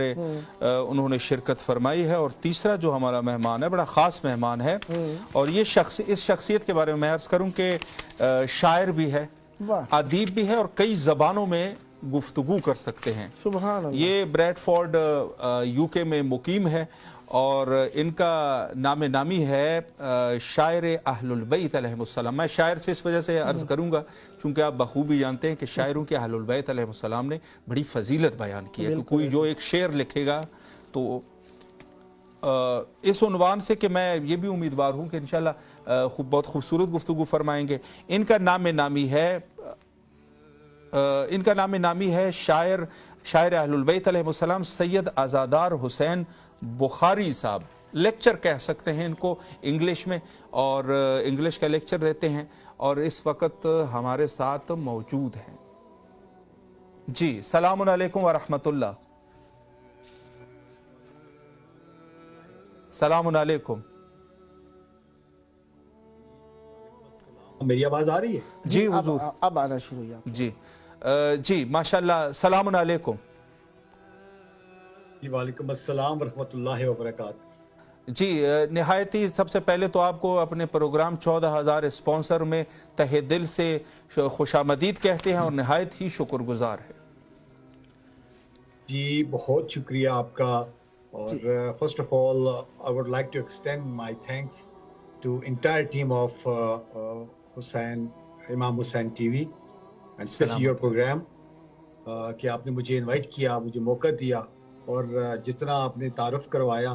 उन्होंने शिरकत फरमाई है। और तीसरा जो हमारा मेहमान है बड़ा ख़ास मेहमान है, और ये शख्स, इस शख्सियत के बारे में मैं अर्ज़ करूँ कि शायर भी है, अदीब भी है, और कई ज़बानों में गुफ्तगू कर सकते हैं। सुभान अल्लाह। ये ब्रैडफोर्ड यूके में मुकीम है, और इनका नाम नामी है शायर अहलुल बैत अलैहिमुस्सलाम। मैं शायर से इस वजह से अर्ज़ करूँगा क्योंकि आप बखूबी जानते हैं कि शायरों के अहलुल बैत अलैहिमुस्सलाम ने बड़ी फजीलत बयान की है कि कोई जो एक शेर लिखेगा तो इस उन्वान से कि मैं ये भी उम्मीदवार हूँ कि इंशाअल्लाह बहुत खूबसूरत गुफ्तगू फरमाएंगे। इनका नाम नामी है शायर अहलुल बैत अलैहिमुस्सलाम सैयद आज़ादार हुसैन बुखारी साहब। लेक्चर कह सकते हैं इनको इंग्लिश में, और इंग्लिश का लेक्चर देते हैं, और इस वक्त हमारे साथ मौजूद हैं। जी, सलामुन अलैकुम व रहमतुल्लाह। सलामुन अलैकुम। मेरी आवाज आ रही है? जी हुजूर, अब आना शुरू हुआ। जी माशाल्लाह। सलामुन अलैकुम। जी वालेकुम अस्सलाम व रहमतुल्लाहि व बरकातहू। जी, निहायत ही सबसे पहले तो आपको अपने प्रोग्राम 14,000 स्पॉन्सर में तहे दिल से खुशामदीद कहते हैं और निहायत ही शुक्रगुजार है। जी बहुत शुक्रिया आपका, और first of all I would like to extend my thanks to entire team of Imam Hussain TV and specially your programme, कि आपने मुझे इनवाइट किया, मुझे मौका दिया, और जितना आपने तारुफ करवाया।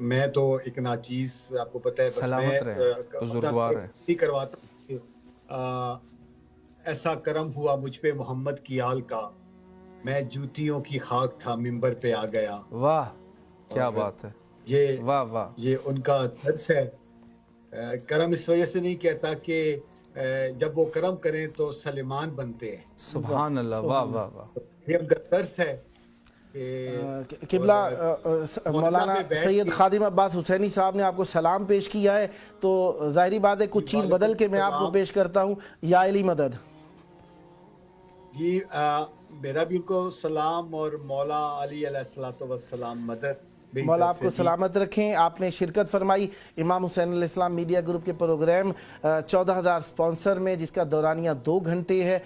मैं तो एक नाचीज, आपको पता है, बस मैं करवाता हूँ। ऐसा करम हुआ मुझ पे मोहम्मद की आल का, मैं जूतियों की खाक था मिंबर पे आ गया। वाह क्या बात है। ये वाह वाह, ये उनका दर्स है। करम इस वजह से नहीं कहता कि जब वो करम करें तो सलेमान बनते हैं। सुभान अल्लाह, वाह वाह वाह। ये उनका दर्स है। किबला मौलाना सैयद खादिम अब्बास हुसैनी साहब ने आपको सलाम पेश किया है, तो जाहिर बात है कुछ चीज़ बदल के मैं आपको पेश करता हूँ। या अली मदद। जी मेरा भी उनको सलाम, और मौला अली अलैहिस्सलातु वस्सलाम मदद। मौला आपको सलामत रखें। आपने शिरकत फरमाई इमाम हुसैन अलैहिस्सलाम मीडिया ग्रुप के प्रोग्राम 14,000 स्पॉन्सर में, जिसका दौरानिया 2 घंटे है।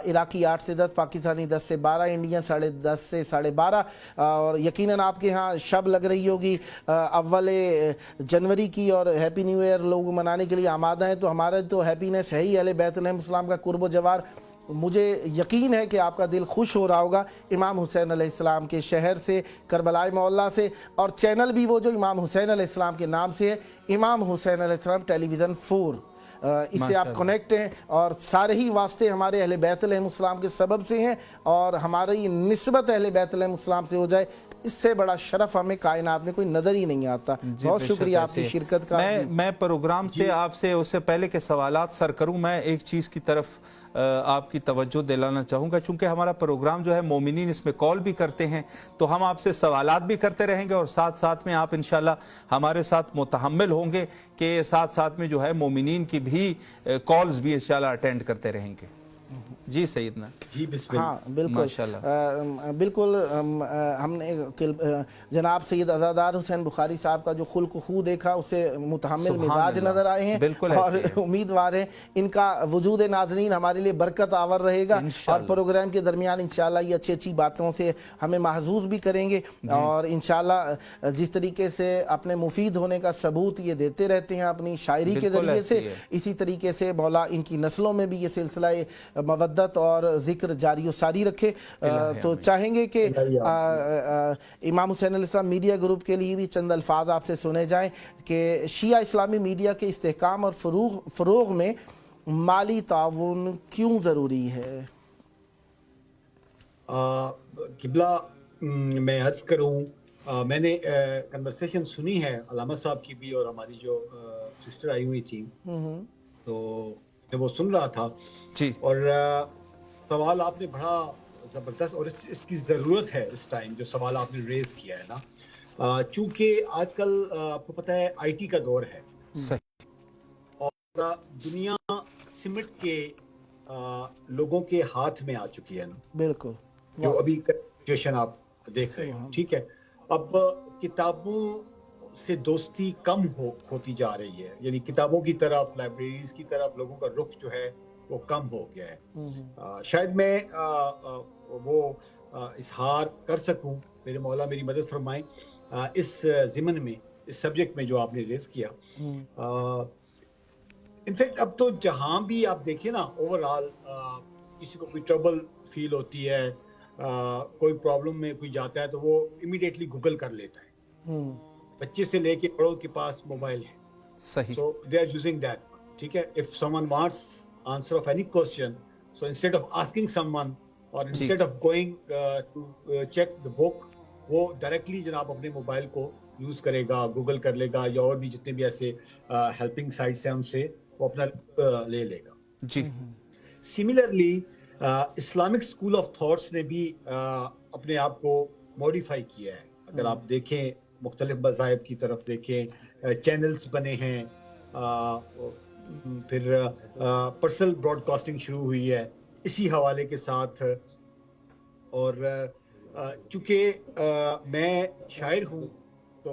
इराकी 8 से 10, पाकिस्तानी 10 से 12, इंडियन 10:30 से 12:30। और यकीनन आपके यहाँ शब लग रही होगी अव्वल जनवरी की, और हैप्पी न्यू ईयर लोग मनाने के लिए आमादा हैं। तो हमारा तो हैप्पीनेस है ही अहले बैत अलैहिस्सलाम का कुर्ब जवार। मुझे यकीन है कि आपका दिल खुश हो रहा होगा इमाम हुसैन अलैहिस्सलाम के शहर से, करबलाई मोहल्ला से। और चैनल भी वो जो इमाम हुसैन अलैहिस्सलाम के नाम से है, इमाम हुसैन अलैहिस्सलाम टेलीविज़न 4, इससे आप कनेक्ट हैं। और सारे ही वास्ते हमारे अहले बैत अलैहिस्सलाम के सबब से हैं, और हमारी निस्बत अहले बैत अलैहिस्सलाम से हो जाए, इससे बड़ा शरफ हमें कायनात में कोई नजर ही नहीं आता। बहुत शुक्रिया आपकी शिरकत का। मैं प्रोग्राम से आपसे उससे पहले के सवालात सर करूं, मैं एक चीज़ की तरफ आपकी तवज्जो दिलाना चाहूँगा। चूँकि हमारा प्रोग्राम जो है मोमिनीन इसमें कॉल भी करते हैं, तो हम आपसे सवालात भी करते रहेंगे, और साथ साथ में आप इंशाल्लाह हमारे साथ मुतहम्मिल होंगे कि साथ साथ में जो है मोमिनीन की भी कॉल्स भी इंशाल्लाह अटेंड करते रहेंगे। जी सैयदना। जी बिस्मिल्लाह। हाँ बिल्कुल माशाल्लाह। बिल्कुल हमने जनाब सैयद आज़ादार हुसैन बुखारी साहब का जो खुल्क खू देखा, उससे मुतहम्मिल मिजाज नज़र आए हैं। बिल्कुल, और उम्मीदवार हैं इनका वजूद नाज़रीन हमारे लिए बरकत आवर रहेगा, और प्रोग्राम के दरमियान इंशाल्लाह ये अच्छी अच्छी बातों से हमें महजूज भी करेंगे। और इंशाल्लाह जिस तरीके से अपने मुफीद होने का सबूत ये देते रहते हैं अपनी शायरी के ज़रिए से, इसी तरीके से मौला इनकी नस्लों में भी ये सिलसिला मवद्दत और जिक्र जारी सारी रखे। तो चाहेंगे कि इमाम हुसैन अलैहिस्सलाम मीडिया ग्रुप के लिए भी चंद अल्फाज आपसे सुने जाएं कि शिया इस्लामी मीडिया के इस्तेहकाम और फ़रोग़ में माली ताउन क्यों ज़रूरी है। किबला मैं अर्ज़ करूँ, मैंने कन्वर्सेशन सुनी है अलामा साहब की भी, और हमारी जो सिस्टर आई हुई थी, तो वो सुन रहा था जी। और सवाल आपने बड़ा ज़बरदस्त, और इसकी ज़रूरत है इस टाइम, जो सवाल आपने रेज किया है ना, चूँकि आजकल आपको पता है IT का दौर है, और दुनिया सिमट के लोगों के हाथ में आ चुकी है ना। बिल्कुल। जो अभी सिचुएशन आप देख रहे हो, ठीक है। अब किताबों से दोस्ती कम होती जा रही है, यानी किताबों की तरफ, लाइब्रेरीज की तरफ लोगों का रुख जो है वो कम हो गया है। शायद मैं वो इजहार कर सकूं, मेरे मौला मेरी मदद फरमाएं इस ज़िमन में, इस सब्जेक्ट में जो आपने रेज किया। इनफैक्ट अब तो जहां भी आप देखिए ना, ओवरऑल किसी को कोई ट्रबल फील होती है, कोई प्रॉब्लम में कोई जाता है तो वो इमीडिएटली गूगल कर लेता है। बच्चे से लेके बड़ों के पास मोबाइल है, सही। so they are using that, ठीक है। if someone wants answer of any question, so instead of asking someone or instead of going to check the book, वो डायरेक्टली जनाब अपने मोबाइल को यूज करेगा, गूगल कर लेगा, या और भी जितने भी ऐसे हेल्पिंग साइट्स हैं उनसे वो अपना ले लेगा जी। Similarly Islamic school of thoughts ने भी अपने आप को मॉडिफाई किया है। अगर आप देखें, मुख्तलिफ मज़ाहिब की तरफ देखें, चैनल्स बने हैं, फिर पर्सनल ब्रॉडकास्टिंग शुरू हुई है इसी हवाले के साथ। और चूँकि मैं शायर हूँ तो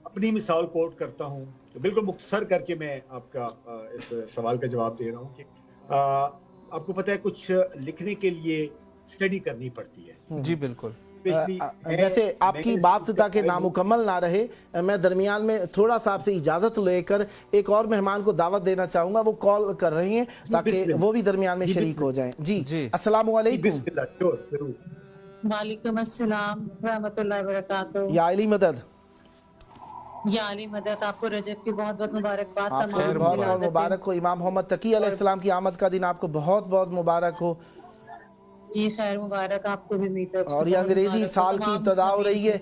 अपनी मिसाल कोट करता हूँ, तो बिल्कुल मुख्तसर करके मैं आपका इस सवाल का जवाब दे रहा हूँ कि आपको पता है कुछ लिखने के लिए स्टडी करनी पड़ती है। जी बिल्कुल। वैसे आपकी बात ताकि नामुकम्मल ना रहे, मैं दरमियान में थोड़ा सा आपसे इजाजत लेकर एक और मेहमान को दावत देना चाहूंगा, वो कॉल कर रहे हैं ताकि वो भी दरमियान में शरीक हो जाएं। जी अस्सलाम वालेकुम। वालेकुम अस्सलाम रहमतुल्लाहि व बरकातहू। या अली मदद। या अली मदद, आपको रजब की बहुत बहुत मुबारकबाद। आपको बहुत बहुत मुबारक हो। इमाम मोहम्मद तकी अलैहिस्सलाम की आमद का दिन आपको बहुत बहुत मुबारक हो। जी खैर मुबारक आपको भी मीत। और ये अंग्रेजी साल की इब्तिदा हो रही है,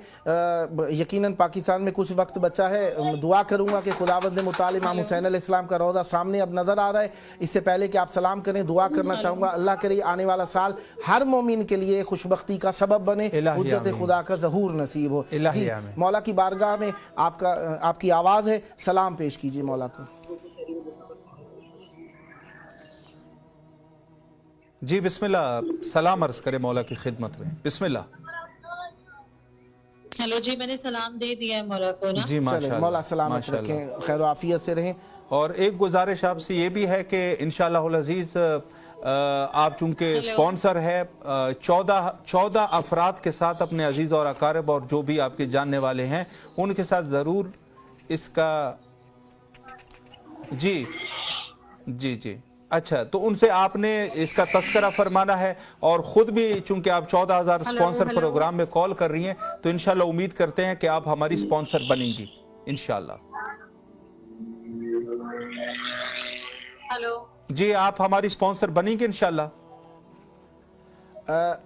यकीनन पाकिस्तान में कुछ वक्त बचा है। दुआ करूंगा कि खुदावंद मुताल इमाम हुसैन अलैहिस्सलाम का रौदा सामने अब नजर आ रहा है। इससे पहले कि आप सलाम करें, दुआ करना चाहूंगा अल्लाह करे आने वाला साल हर मोमिन के लिए खुशबख्ती का सबब बने, उज्जत खुदा का ज़हूर नसीब हो। जी मौला की बारगाह में आपकी आवाज़ है, सलाम पेश कीजिए मौला को। जी बिस्मिल्लाह, सलाम अर्ज करे मौला की खिदमत में, बिस्मिल्लाह। हेलो जी, मैंने सलाम दे दिया है मौला को ना। जी माशाअल्लाह, मौला सलामत रखें, खैर आफियत से रहें। और एक गुजारिश आपसे ये भी है कि इंशाअल्लाह अज़ीज़ आप चूंकि स्पॉन्सर है, 14 अफराद के साथ अपने अजीज और अकारब और जो भी आपके जानने वाले हैं उनके साथ जरूर इसका जी जी जी अच्छा, तो उनसे आपने इसका तस्करा फरमाना है। और खुद भी चूंकि आप 14,000 स्पॉन्सर प्रोग्राम में कॉल कर रही हैं, तो इंशाल्लाह उम्मीद करते हैं कि आप हमारी स्पॉन्सर बनेंगी इंशाल्लाह। हेलो जी, आप हमारी स्पॉन्सर बनेंगे इंशाल्लाह।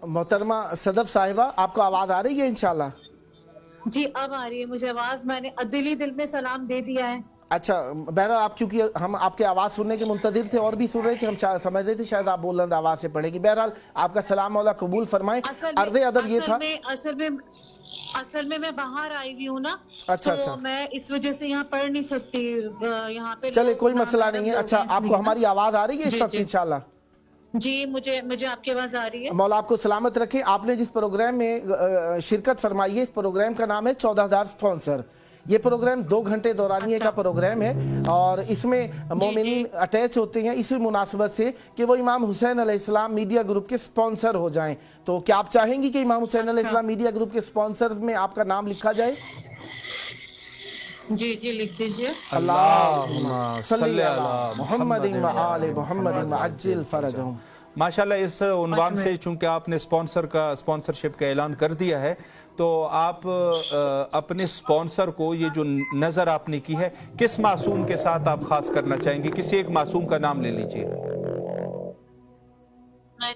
मोहतरमा सदफ साहिबा, आपको आवाज आ रही है इंशाल्लाह? जी अब आ रही है मुझे आवाज। मैंने दिली दिल में सलाम दे दिया है। अच्छा, बहरहाल आप क्योंकि हम आपके आवाज़ सुनने के मुंतज़िर थे और भी सुन रहे थे, हम समझ रहे थे शायद आप बुलंद आवाज़ से पढ़ेगी। बहरहाल आपका सलाम मौला कबूल फरमाए। अर्ज़े अदब ये था, असल में मैं बाहर आई हुई हूँ ना। अच्छा तो अच्छा, मैं इस वजह से यहाँ पढ़ नहीं सकती। यहाँ पे चले कोई मसला नहीं है। अच्छा, आपको हमारी आवाज़ आ रही है इस वक्त इंशाल्लाह? जी मुझे आपकी आवाज़ आ रही है। मौला आपको सलामत रखे। आपने जिस प्रोग्राम में शिरकत फरमाई है, इस प्रोग्राम का नाम है 14,000 स्पॉन्सर। ये प्रोग्राम 2 घंटे दौरानिए का प्रोग्राम है और इसमें मोमिनीन अटैच होते हैं इस मुनासबत से कि वो इमाम हुसैन अलैहिस्सलाम मीडिया ग्रुप के स्पॉन्सर हो जाएं। तो क्या आप चाहेंगी कि इमाम हुसैन अलैहिस्सलाम मीडिया ग्रुप के स्पॉन्सर में आपका नाम लिखा जाए? जी जी लिख दीजिए। अल्लाहुम्मा सल्ली अला मुहम्मदिन व आले मुहम्मदिन व अज्जिल फरजहुम। माशाल्लाह, इस उन्वान से चूंकि आपने स्पॉन्सरशिप का ऐलान कर दिया है, तो आप अपने स्पॉन्सर को ये जो नज़र आपने की है, किस मासूम के साथ आप खास करना चाहेंगे? किसी एक मासूम का नाम ले लीजिए।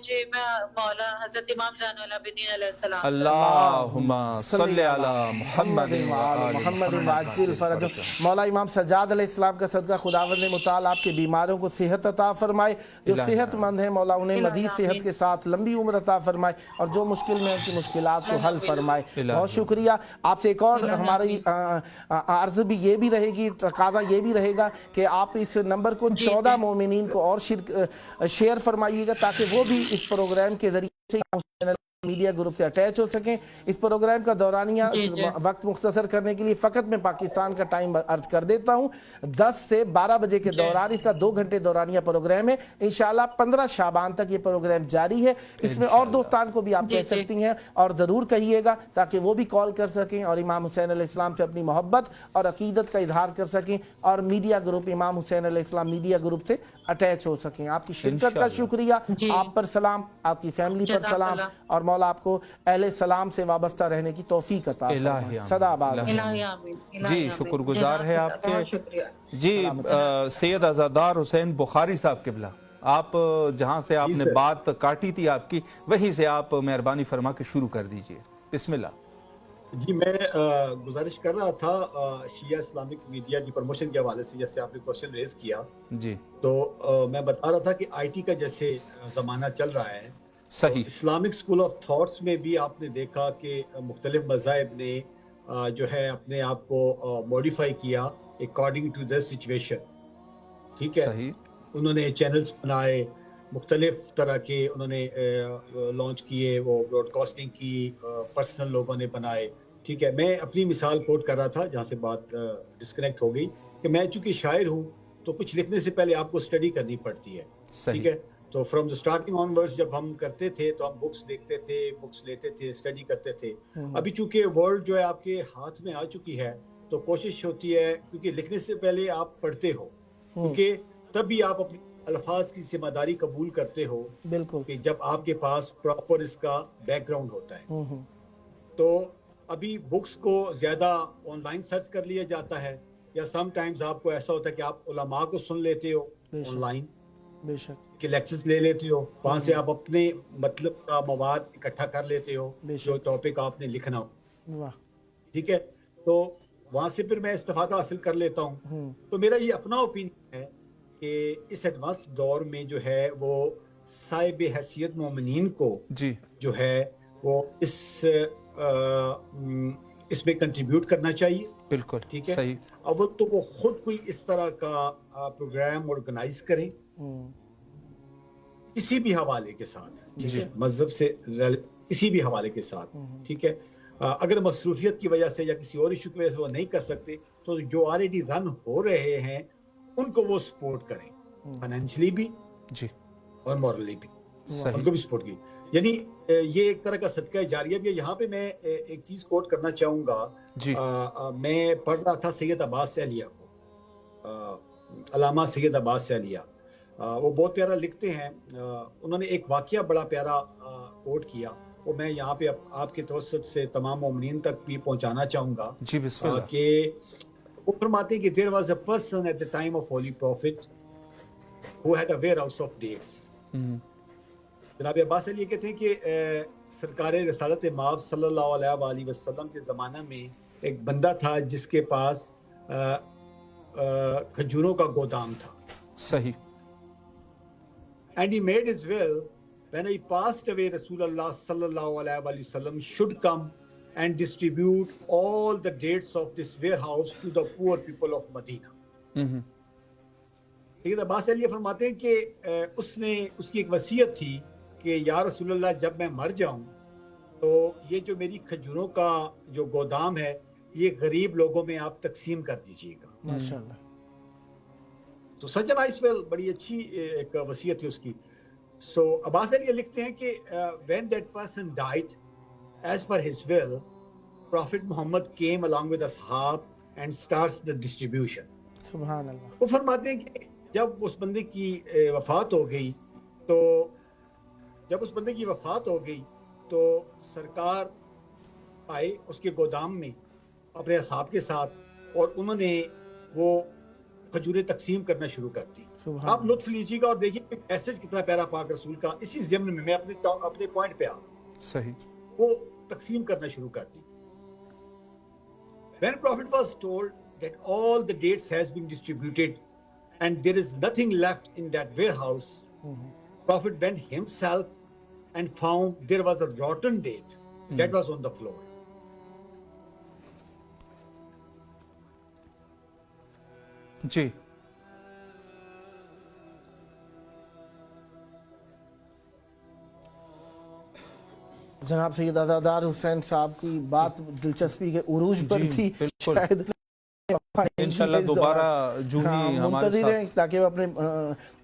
जी मैं मौला हज़रत इमाम ज़ैनुल आबिदीन अलैहिस्सलाम। अल्लाहुम्मा सल्ली अला मुहम्मदिन व आले मुहम्मदिन व अज्जिल फरजहुम। मौला इमाम सज्जाद अलैहिस्सलाम का सदका खुदावंद मुताल आपके बीमारों को सेहत अता फरमाए। जो सेहतमंद है मौला उन्हें मज़ीद सेहत के साथ लंबी उम्र अता फरमाए और जो मुश्किल में उनकी मुश्किलात को हल फरमाए। बहुत शुक्रिया। आपसे एक और हमारी अर्ज भी ये भी रहेगी, तकाज़ा ये भी रहेगा कि आप इस नंबर को 14 मोमिनीन को और शेयर फरमाइएगा ताकि वो भी इस प्रोग्राम के जरिए से मीडिया ग्रुप से अटैच हो सकें। इस प्रोग्राम का दौरानिया वक्त मुख्तसर करने के लिए फ़कत मैं पाकिस्तान का टाइम अर्ज कर देता हूँ। 10 से 12 बजे के दौरान इसका 2 घंटे दौरानिया प्रोग्राम है। इंशाल्लाह 15 शाबान तक ये प्रोग्राम जारी है। इसमें और दोस्तान को भी आप कह सकती हैं और ज़रूर कहिएगा ताकि वो भी कॉल कर सकें और इमाम हुसैन अलैहिस्सलाम से अपनी मोहब्बत और अकीदत का इजहार कर सकें और मीडिया ग्रुप इमाम हुसैन अलैहिस्सलाम मीडिया ग्रुप से अटैच हो सकें। आपकी शिरकत का शुक्रिया, आप पर सलाम, आपकी फैमिली पर सलाम और मौला आपको अहले सलाम से वाबस्ता रहने की तौफीक अता फरमाए। सदाबाद। जी शुक्रगुजार है आपके। जी सैयद अज़ादार हुसैन बुखारी साहब किबला, आप जहां से आपने बात काटी थी आपकी, वहीं से आप मेहरबानी फरमा के शुरू कर दीजिए। बिस्मिल्लाह। जी मैं गुजारिश कर रहा था शिया इस्लामिक मीडिया की प्रमोशन के हवाले से, जैसे आपने क्वेश्चन रेज किया जी, तो मैं बता रहा था कि आईटी का जैसे ज़माना चल रहा है, सही। तो इस्लामिक स्कूल ऑफ थॉट्स में भी आपने देखा कि मुख्तलिफ मज़ाहिब ने जो है अपने आप को मॉडिफाई किया अकॉर्डिंग टू द सिचुएशन। ठीक है, सही। उन्होंने चैनल्स बनाए, मुख्तलिफ तरह के उन्होंने लॉन्च किए, वो ब्रॉडकास्टिंग की, पर्सनल लोगों ने बनाए। ठीक है, मैं अपनी मिसाल कोट कर रहा था जहाँ से बात डिस्कनेक्ट हो गई कि मैं चूंकि शायर हूँ तो कुछ लिखने से पहले आपको स्टडी करनी पड़ती है। ठीक है, तो फ्रॉम द स्टार्टिंग ऑनवर्ड्स जब हम करते थे तो हम बुक्स देखते थे, बुक्स लेते थे, स्टडी करते थे। अभी चूंकि वर्ल्ड जो है आपके हाथ में आ चुकी है तो कोशिश होती है, क्योंकि लिखने से पहले आप पढ़ते हो, क्योंकि तभी आप अपनी अल्फाज की जिम्मेदारी कबूल करते हो। बिल्कुल, कि जब आपके पास प्रॉपर इसका बैकग्राउंड होता है। तो अभी बुक्स को ज्यादा ऑनलाइन सर्च कर लिया जाता है, या सम टाइम्स आपको ऐसा होता है कि आप उलमा को सुन लेते हो ऑनलाइन, बेशक कि लेक्चर्स ले लेते हो, वहां से आप अपने मतलब का मवाद इकट्ठा कर लेते हो जो टॉपिक आपने लिखना हो। वाह, ठीक है, तो वहां से फिर मैं इस्तिफादा हासिल कर लेता हूँ। तो मेरा ये अपना ओपिनियन है कि इस एडवांस दौर में जो है वो साहिब हैसियत मोमिनीन को जी जो है वो इसमें कंट्रीब्यूट करना चाहिए। बिल्कुल, ठीक है, सही। अब तो वो खुद कोई इस तरह का प्रोग्राम ऑर्गेनाइज करें किसी भी हवाले के साथ, ठीक है, मजहब से किसी भी हवाले के साथ। ठीक है, अगर मसरूफियत की वजह से या किसी और इशू की वजह से वो नहीं कर सकते तो जो ऑलरेडी रन हो रहे हैं उनको वो सपोर्ट करें, फाइनेंशियली भी जी और मॉरली भी, सही। उनको भी सपोर्ट की। यानी ये एक तरह का सदका जारिया भी है। यहाँ पे मैं एक चीज कोट करना चाहूंगा। जी। मैं पढ़ रहा था सैयद अब्बास सहलिया को, अलामा सैयद अब्बास सहलिया, वो बहुत प्यारा लिखते हैं। उन्होंने एक वाकया बड़ा प्यारा कोट किया, वो मैं यहाँ पे आपके तवस्सुत से तमाम मोमिनीन तक भी पहुंचाना चाहूंगा। जी बिस्मिल्लाह। कि वो फरमाते हैं कि there was a person at the time of Holy Prophet who had a warehouse of dates. जनाब अब्बास अली कहते हैं कि सरकार रसालत माब सल्लल्लाहु अलैहि वसल्लम के ज़माना में एक बंदा था जिसके पास खजूरों का गोदाम था। सही। And he made his will when he passed away, Rasulullah sallallahu alaihi wasallam should come and distribute all the dates of this warehouse to the poor people of Medina. ठीक है, अब्बास अली फरमाते हैं कि उसने उसकी एक वसीयत थी कि या रसूलल्लाह जब मैं मर जाऊं तो ये जो मेरी खजूरों का जो गोदाम है ये गरीब लोगों में आप तकसीम कर दीजिएगा। माशाअल्लाह। तो सच नाइस विल, बड़ी अच्छी एक वसीयत है उसकी। सो अब्बास अली लिखते हैं कि when that person died as per his will, prophet Mohammad came along with असहाब एंड स्टार्ट्स द डिस्ट्रीब्यूशन। सुभान अल्लाह। वो फरमाते हैं कि जब उस बंदे की वफात हो गई तो सरकार आए उसके गोदाम में अपने असहाब के साथ और उन्होंने वो खजूरें तकसीम करना शुरू कर दी। आप लुत्फ लीजिएगा और देखिए मैसेज कितना प्यारा पाक रसूल का। इसी ज़िम्न में मैं अपने पॉइंट पे आ, सही, वो तकसीम करना शुरू कर दी। When Prophet was told that all the dates has been distributed and there is nothing left in that warehouse, Prophet went himself and found there was a rotten date that was on the floor. जी। जनाब सैयद अज़ादार हुसैन साहब की बात दिलचस्पी के उरूज पर थी, बिल्कुल। शायद इंशाल्लाह दोबारा जूही हमारे मुंतज़िर हैं साथ। ताकि वो अपने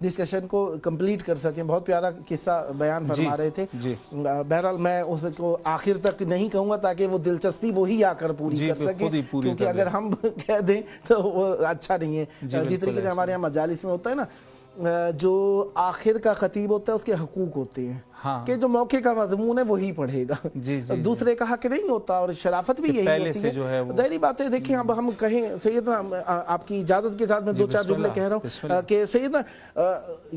डिस्कशन को कंप्लीट कर सकें। बहुत प्यारा किस्सा बयान फरमा रहे थे। जी। बहरहाल मैं उसको आखिर तक नहीं कहूँगा ताकि वो दिलचस्पी वही आकर पूरी जी, कर खुद सके, ही पूरी क्योंकि कर अगर लें। हम कह दें तो वो अच्छा नहीं है। जिस बिल्कुल तरीके से ऐसा हमारे यहाँ मजालिस में होता है ना, जो आखिर का खतीब होता है उसके हकूक होते हैं, हाँ। कि जो मौके का मजमून है वही पढ़ेगा, जी, जी, दूसरे का हक नहीं होता। और शराफत भी कि यही पहले होती से जो है वो- ज़ाहिरी बात है। देखिए अब हम कहें सैयदना, आपकी इजाज़त के साथ मैं जी, 2-4 जुमले बिस्मिल्लाह, कह रहा हूँ बिस्मिल्लाह। कि सैयदना,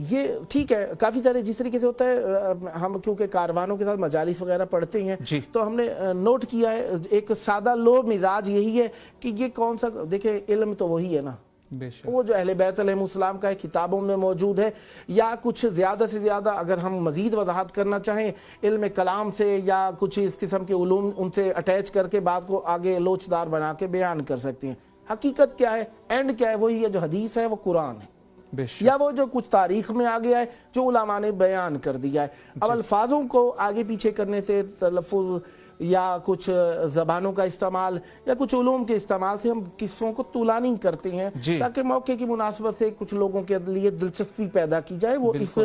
ये ठीक है, काफ़ी सारे जिस तरीके से होता है, हम क्योंकि कारवानों के साथ मजालिस वगैरह पढ़ते हैं, जी। तो हमने नोट किया है एक सादा लो मिजाज यही है कि ये कौन सा, देखिए इल्म तो वही है ना, बेशक। वो जो अहले बैत अलैहिमुस्सलाम का है, किताबों में मौजूद है, या कुछ ज़्यादा से ज़्यादा अगर हम मज़ीद वजाहत करना चाहें इल्म कलाम से या कुछ इस किस्म के उलूम उनसे अटैच करके बात को आगे लोचदार बना के बयान कर सकते हैं। हकीकत क्या है, एंड क्या है, वही है जो हदीस है, वो कुरान है, बेशक। या वो जो कुछ तारीख में आ गया है जो उलमा ने बयान कर दिया है। अब अल्फाजों को आगे पीछे करने से, तलफ़ुज़ या कुछ ज़बानों का इस्तेमाल या कुछ उलूम के इस्तेमाल से हम किस्सों को तुलानी करते हैं, जी। ताकि मौके की मुनासबत से कुछ लोगों के लिए दिलचस्पी पैदा की जाए, वो इस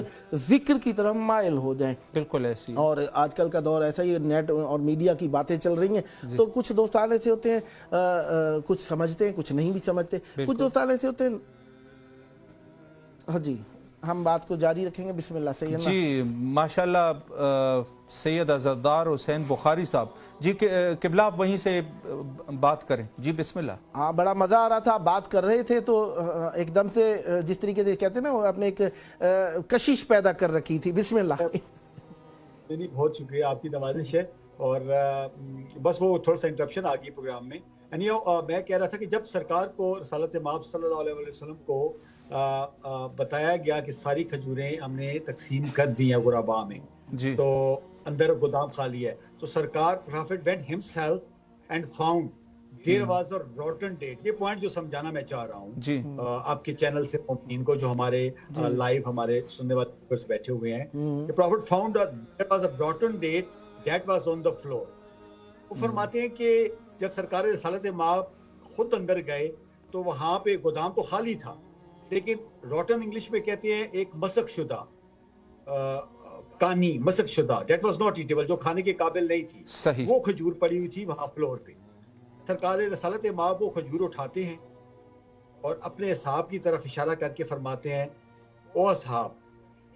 जिक्र की तरफ माइल हो जाए। बिल्कुल ऐसी। और आजकल का दौर ऐसा ही, नेट और मीडिया की बातें चल रही हैं, तो कुछ दोस्तान ऐसे होते हैं, कुछ समझते हैं, कुछ नहीं भी समझते, कुछ दोस्तान ऐसे होते हैं। हाँ जी, हम बात को जारी रखेंगे। बिस्मिल्लाह सैयद। जी माशाल्लाह, सैयद अज़ादार हुसैन बुखारी साहब जी, किबला आप वहीं से बात करें। जी बिस्मिल्लाह। हाँ, बड़ा मज़ा आ रहा था, बात कर रहे थे तो एकदम से जिस तरीके से कहते हैं ना, वो आपने एक कशिश पैदा कर रखी थी। बिस्मिल्लाह। नहीं, बहुत शुक्रिया, आपकी नवाजिश है। और बस वो थोड़ा सा इंटरप्शन आ गई प्रोग्राम में। यानी मैं कह रहा था कि जब सरकार को रसालत माब सल्लल्लाहु अलैहि वसल्लम को बताया गया कि सारी खजूरें हमने तकसीम कर दी हैं गुरबा में, जी। तो अंदर गोदाम खाली है, तो सरकार Prophet went himself and found there was a rotten date. ये पॉइंट जो समझाना मैं चाह रहा हूँ जी। आपके चैनल से इनको, जो हमारे लाइव हमारे सुनने वाले व्यूअर्स बैठे हुए हैं, Prophet found there was a rotten date that was on the floor. वो फरमाते हैं कि जब सरकार रसालत माब खुद अंदर गए तो वहां पे गोदाम तो खाली था, लेकिन रॉटन इंग्लिश में कहते हैं एक मसक शुदा, कानी मसक शुदा, दैट वाज नॉट ईटेबल, जो खाने के काबिल नहीं थी। सही। वो खजूर पड़ी हुई थी वहां फ्लोर पे। सरकार रसालत माब वो खजूर उठाते हैं और अपने असहाब की तरफ इशारा करके फरमाते हैं, ओ असहाब,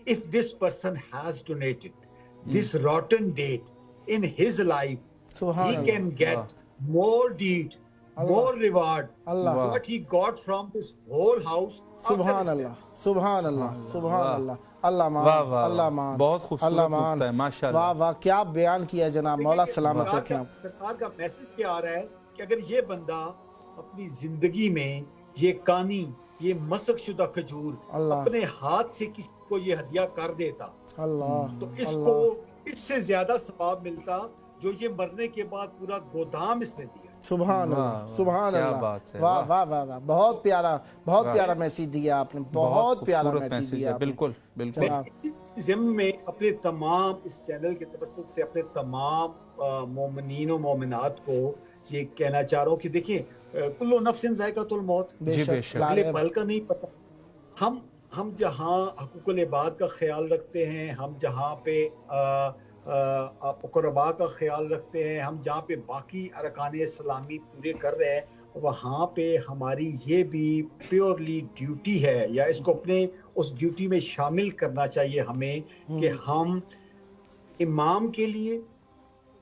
if this person has donated this rotten date in his life, सुभान he can get more deed, more reward, Allah. what he got from this whole house. सुभान अल्लाह, सुभान अल्लाह, सुभान अल्लाह, अल्लाह मान, वाह, वाह, अल्लाह वाह। मान, बहुत खूबसूरत अल्लाह नुक्ता है, माशाअल्लाह। वाह वाह, क्या बयान किया है जनाब, मौला सलामत रखें आप। सरकार का मैसेज क्या आ रहा है कि अगर ये बंदा अपनी जिंदगी में ये कानी, ये मसक शुदा खजूर अल्लाह। अपने हाथ से किसी को ये हदिया कर देता, अल्लाह, तो इसको इससे ज्यादा सवाब मिलता जो ये मरने के बाद पूरा गोदाम इसने दिया। सुभान वाह, अल्लाह, सुभान क्या अल्लाह, बात है, वाह वाह। वाह वाह वाह, बहुत प्यारा, बहुत वाह। प्यारा मैसेज दिया आपने, बहुत प्यारा खूबसूरत मैसेज दिया है। आपने। बिल्कुल बिल्कुल। जनाब। मैं ज़िम्न में अपने तमाम इस चैनल के तवस्सुत से अपने तमाम मोमिनीन और मोमिनात को ये कहना चाह रहा हूँ कि देखिए, कुल्लु नफ्सिन ज़ायक़तुल मौत, जी बेशक। अगले पल का नहीं पता। हम जहाँ हकूकुल इबाद का ख्याल रखते हैं, हम जहाँ पे क़ुरबा का ख्याल रखते हैं, हम जहाँ पे बाकी अरकान इस्लामी पूरे कर रहे हैं, वहाँ पे हमारी ये भी प्योरली ड्यूटी है, या इसको अपने उस ड्यूटी में शामिल करना चाहिए हमें, कि हम इमाम के लिए,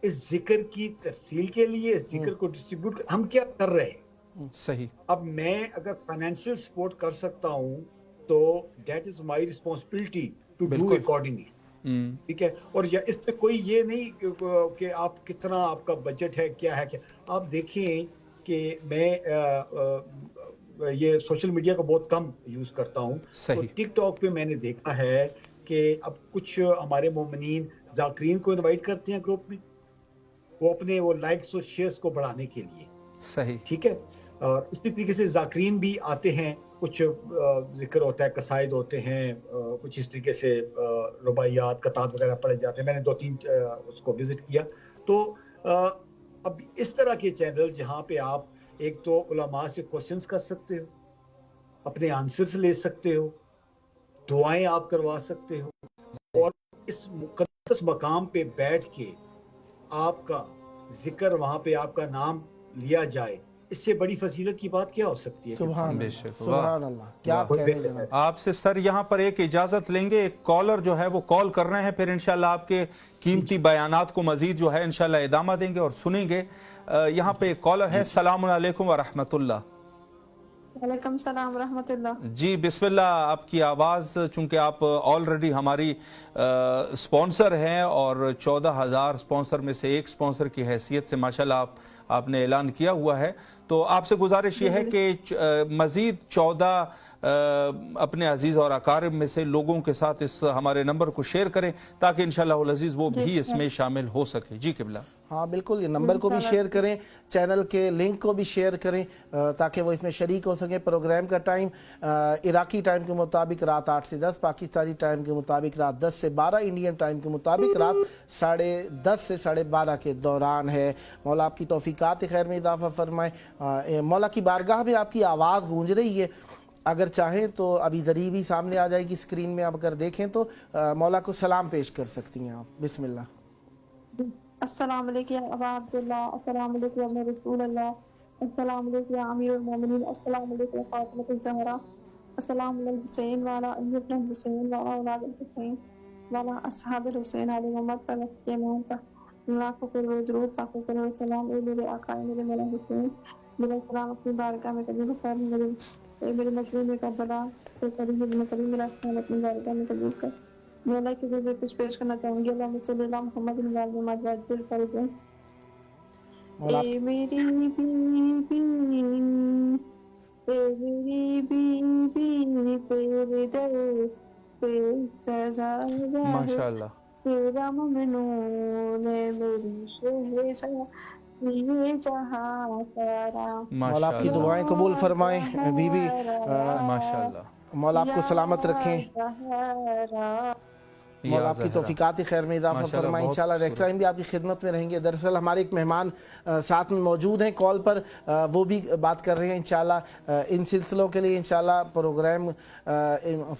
इस जिक्र की तफसील के लिए, इस जिक्र को डिस्ट्रीब्यूट हम क्या कर रहे हैं। सही। अब मैं अगर फाइनेंशियल सपोर्ट कर सकता हूँ तो that is my responsibility to do बिल्कुल। अकॉर्डिंगली, ठीक है। और या इस पे कोई ये नहीं कि आप कितना आपका बजट है, क्या है, क्या आप देखें कि मैं ये सोशल मीडिया को बहुत कम यूज करता हूँ, तो टिकटॉक पे मैंने देखा है कि अब कुछ हमारे मोमिनीन जाकरीन को इनवाइट करते हैं ग्रुप में, वो अपने वो लाइक्स और शेयर्स को बढ़ाने के लिए। सही। ठीक है। और इसी तरीके से जाकरीन भी आते हैं کچھ ذکر ہوتا ہے، قصائد ہوتے ہیں، کچھ اس طریقے سے رباعیات قطعات وغیرہ پڑھے جاتے ہیں. میں نے 2-3 اس کو وزٹ کیا. تو اب اس طرح کے چینل جہاں پہ آپ ایک تو علماء سے کوشچنز کر سکتے ہو، اپنے آنسرز لے سکتے ہو، دعائیں آپ کروا سکتے ہو، اور اس مقدس مقام پہ بیٹھ کے آپ کا ذکر وہاں پہ آپ کا نام لیا جائے، اس سے بڑی فضیلت کی بات کیا ہو سکتی ہے؟ سبحان بے اللہ، شک. سبحان اللہ، کیا کہنے جناب. آپ سے سر یہاں پر ایک اجازت لیں گے، ایک کالر جو ہے وہ کال کر رہے ہیں، پھر انشاءاللہ آپ کے قیمتی بیانات کو مزید جو ہے انشاءاللہ ادامہ دیں گے اور سنیں گے. یہاں پہ ایک کالر ہے. السلام علیکم ورحمۃ اللہ. وعلیکم السلام ورحمۃ اللہ. جی بسم اللہ. آپ کی آواز، چونکہ آپ آلریڈی ہماری سپانسر ہیں اور 14,000 سپانسر میں سے ایک سپانسر کی حیثیت سے ماشاءاللہ آپ نے اعلان کیا ہوا ہے، تو آپ سے گزارش یہ ہے کہ مزید 14 اپنے عزیز اور اقارب میں سے لوگوں کے ساتھ اس ہمارے نمبر کو شیئر کریں تاکہ انشاءاللہ العزیز وہ بھی اس میں شامل ہو سکے. جی قبلہ. ہاں بالکل، یہ نمبر کو بھی شیئر کریں، چینل کے لنک کو بھی شیئر کریں تاکہ وہ اس میں شریک ہو سکیں. پروگرام کا ٹائم عراقی ٹائم کے مطابق رات 8 سے 10، پاکستانی ٹائم کے مطابق رات 10 سے 12، انڈین ٹائم کے مطابق رات 10:30 سے 12:30 کے دوران ہے. مولا آپ کی توفیقات خیر میں اضافہ فرمائے. مولا کی بارگاہ میں آپ کی آواز گونج رہی ہے، اگر چاہیں تو ابھی ذریعہ بھی سامنے آ جائے گی اسکرین میں، آپ اگر دیکھیں تو مولا کو سلام پیش کر سکتی ہیں آپ. بسم اللہ. السلام علیکم یا ابا عبداللہ، السلام علیکم یا رسول اللہ، السلام علیکم یا امیر المومنین، السلام علیکم یا فاطمہ الزہرا، السلام علی الحسین والا علی ابن الحسین والا اولاد الحسین والا اصحاب الحسین علیہ محمد پر کے امام پر لاکھوں کروڑ درود لاکھوں کروڑ سلام. اے میرے آقا، میرے مولا حسین، میرا سلام اپنی بارگاہ میں قبول کر. میرے مسئلے میں کربلا تو قریب میرا سلام اپنی بارگاہ میں قبول کر. مولا کے لیے کچھ پیش کرنا چاہوں گی. اللہ صلی اللہ محمد دل پر دیں. اے میری بیوی، اے میری بیوی، تیرے در پہ سزا ماشاءاللہ. تیرا ممنون ہے میری شہزادی یہ جہاں سارا. مولا آپ کی دعائیں قبول فرمائیں. بی بی ماشاءاللہ. مولا آپ کو سلامت رکھیں، مولا آپ کی توفیقات خیر میں اضافہ فرمائیں. انشاءاللہ نیکسٹ ٹائم بھی آپ کی خدمت میں رہیں گے. دراصل ہمارے ایک مہمان ساتھ میں موجود ہیں کال پر، وہ بھی بات کر رہے ہیں. انشاءاللہ ان سلسلوں کے لیے انشاءاللہ پروگرام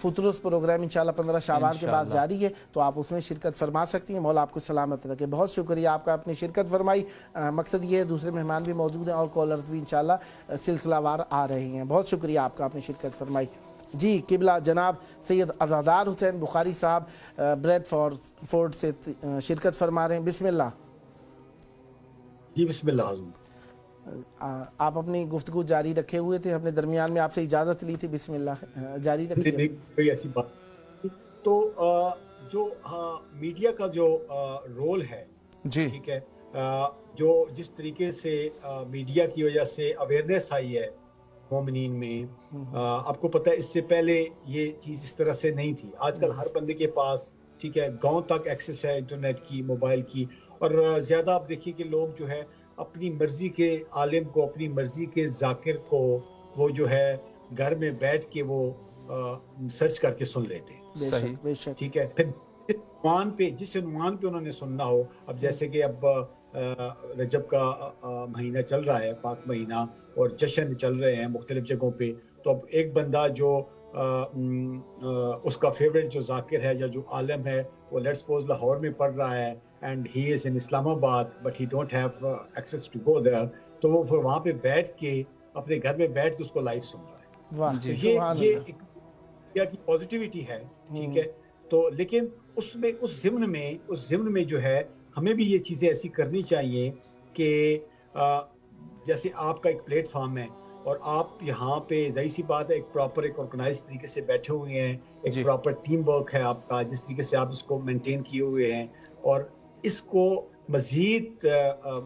فطرس پروگرام انشاءاللہ 15 شعبان کے بعد جاری ہے، تو آپ اس میں شرکت فرما سکتی ہیں. مولا آپ کو سلامت رکھے. بہت شکریہ آپ کا اپنی شرکت فرمائی. مقصد یہ ہے دوسرے مہمان بھی موجود ہیں اور کالرز بھی انشاءاللہ سلسلہ وار آ رہے ہیں. بہت شکریہ آپ کا اپنی شرکت فرمائی. جی قبلہ جناب سید عزادار حسین بخاری صاحب بریڈ فورڈ سے شرکت فرما رہے ہیں. بسم اللہ. جی بسم اللہ حضور. آپ اپنی گفتگو جاری رکھے ہوئے تھے، ہم نے درمیان میں آپ سے اجازت لی تھی. بسم اللہ جاری رکھیے. کوئی ایسی بات تو جو میڈیا کا جو رول ہے، جی ٹھیک ہے، جو جس طریقے سے میڈیا کی وجہ سے اویئرنیس آئی ہے مومنین میں، آپ کو پتہ ہے اس سے پہلے یہ چیز اس طرح سے نہیں تھی. آج کل ہر بندے کے پاس، ٹھیک ہے، گاؤں تک ایکسیس ہے انٹرنیٹ کی، موبائل کی، اور زیادہ آپ دیکھیے کہ لوگ جو ہے اپنی مرضی کے عالم کو، اپنی مرضی کے ذاکر کو وہ جو ہے گھر میں بیٹھ کے وہ سرچ کر کے سن لیتے ہیں. صحیح. ٹھیک ہے، پھر جس عنوان پہ انہوں نے سننا ہو. اب جیسے کہ اب رجب کا مہینہ چل رہا ہے، پاک مہینہ، اور جشن چل رہے ہیں مختلف جگہوں پہ، تو اب ایک بندہ جو اس کا فیوریٹ جو ذاکر ہے یا جو عالم ہے، وہ لیٹس سپوز لاہور میں پڑھ رہا ہے and he is in Islamabad but he don't have access to go there, تو وہ پھر وہاں پہ بیٹھ کے اپنے گھر میں بیٹھ کے اس کو لائیو سن رہا ہے. یہ ایک کی پازیٹیوٹی ہے، ٹھیک ہے. تو لیکن اس ضمن میں جو ہے ہمیں بھی یہ چیزیں ایسی کرنی چاہیے کہ جیسے آپ کا ایک پلیٹ فارم ہے اور آپ یہاں پہ ظاہر سی بات ہے ایک پراپر ایک آرگنائز طریقے سے بیٹھے ہوئے ہیں، ایک پراپر ٹیم ورک ہے آپ کا، جس طریقے سے آپ اس کو مینٹین کیے ہوئے ہیں، اور اس کو مزید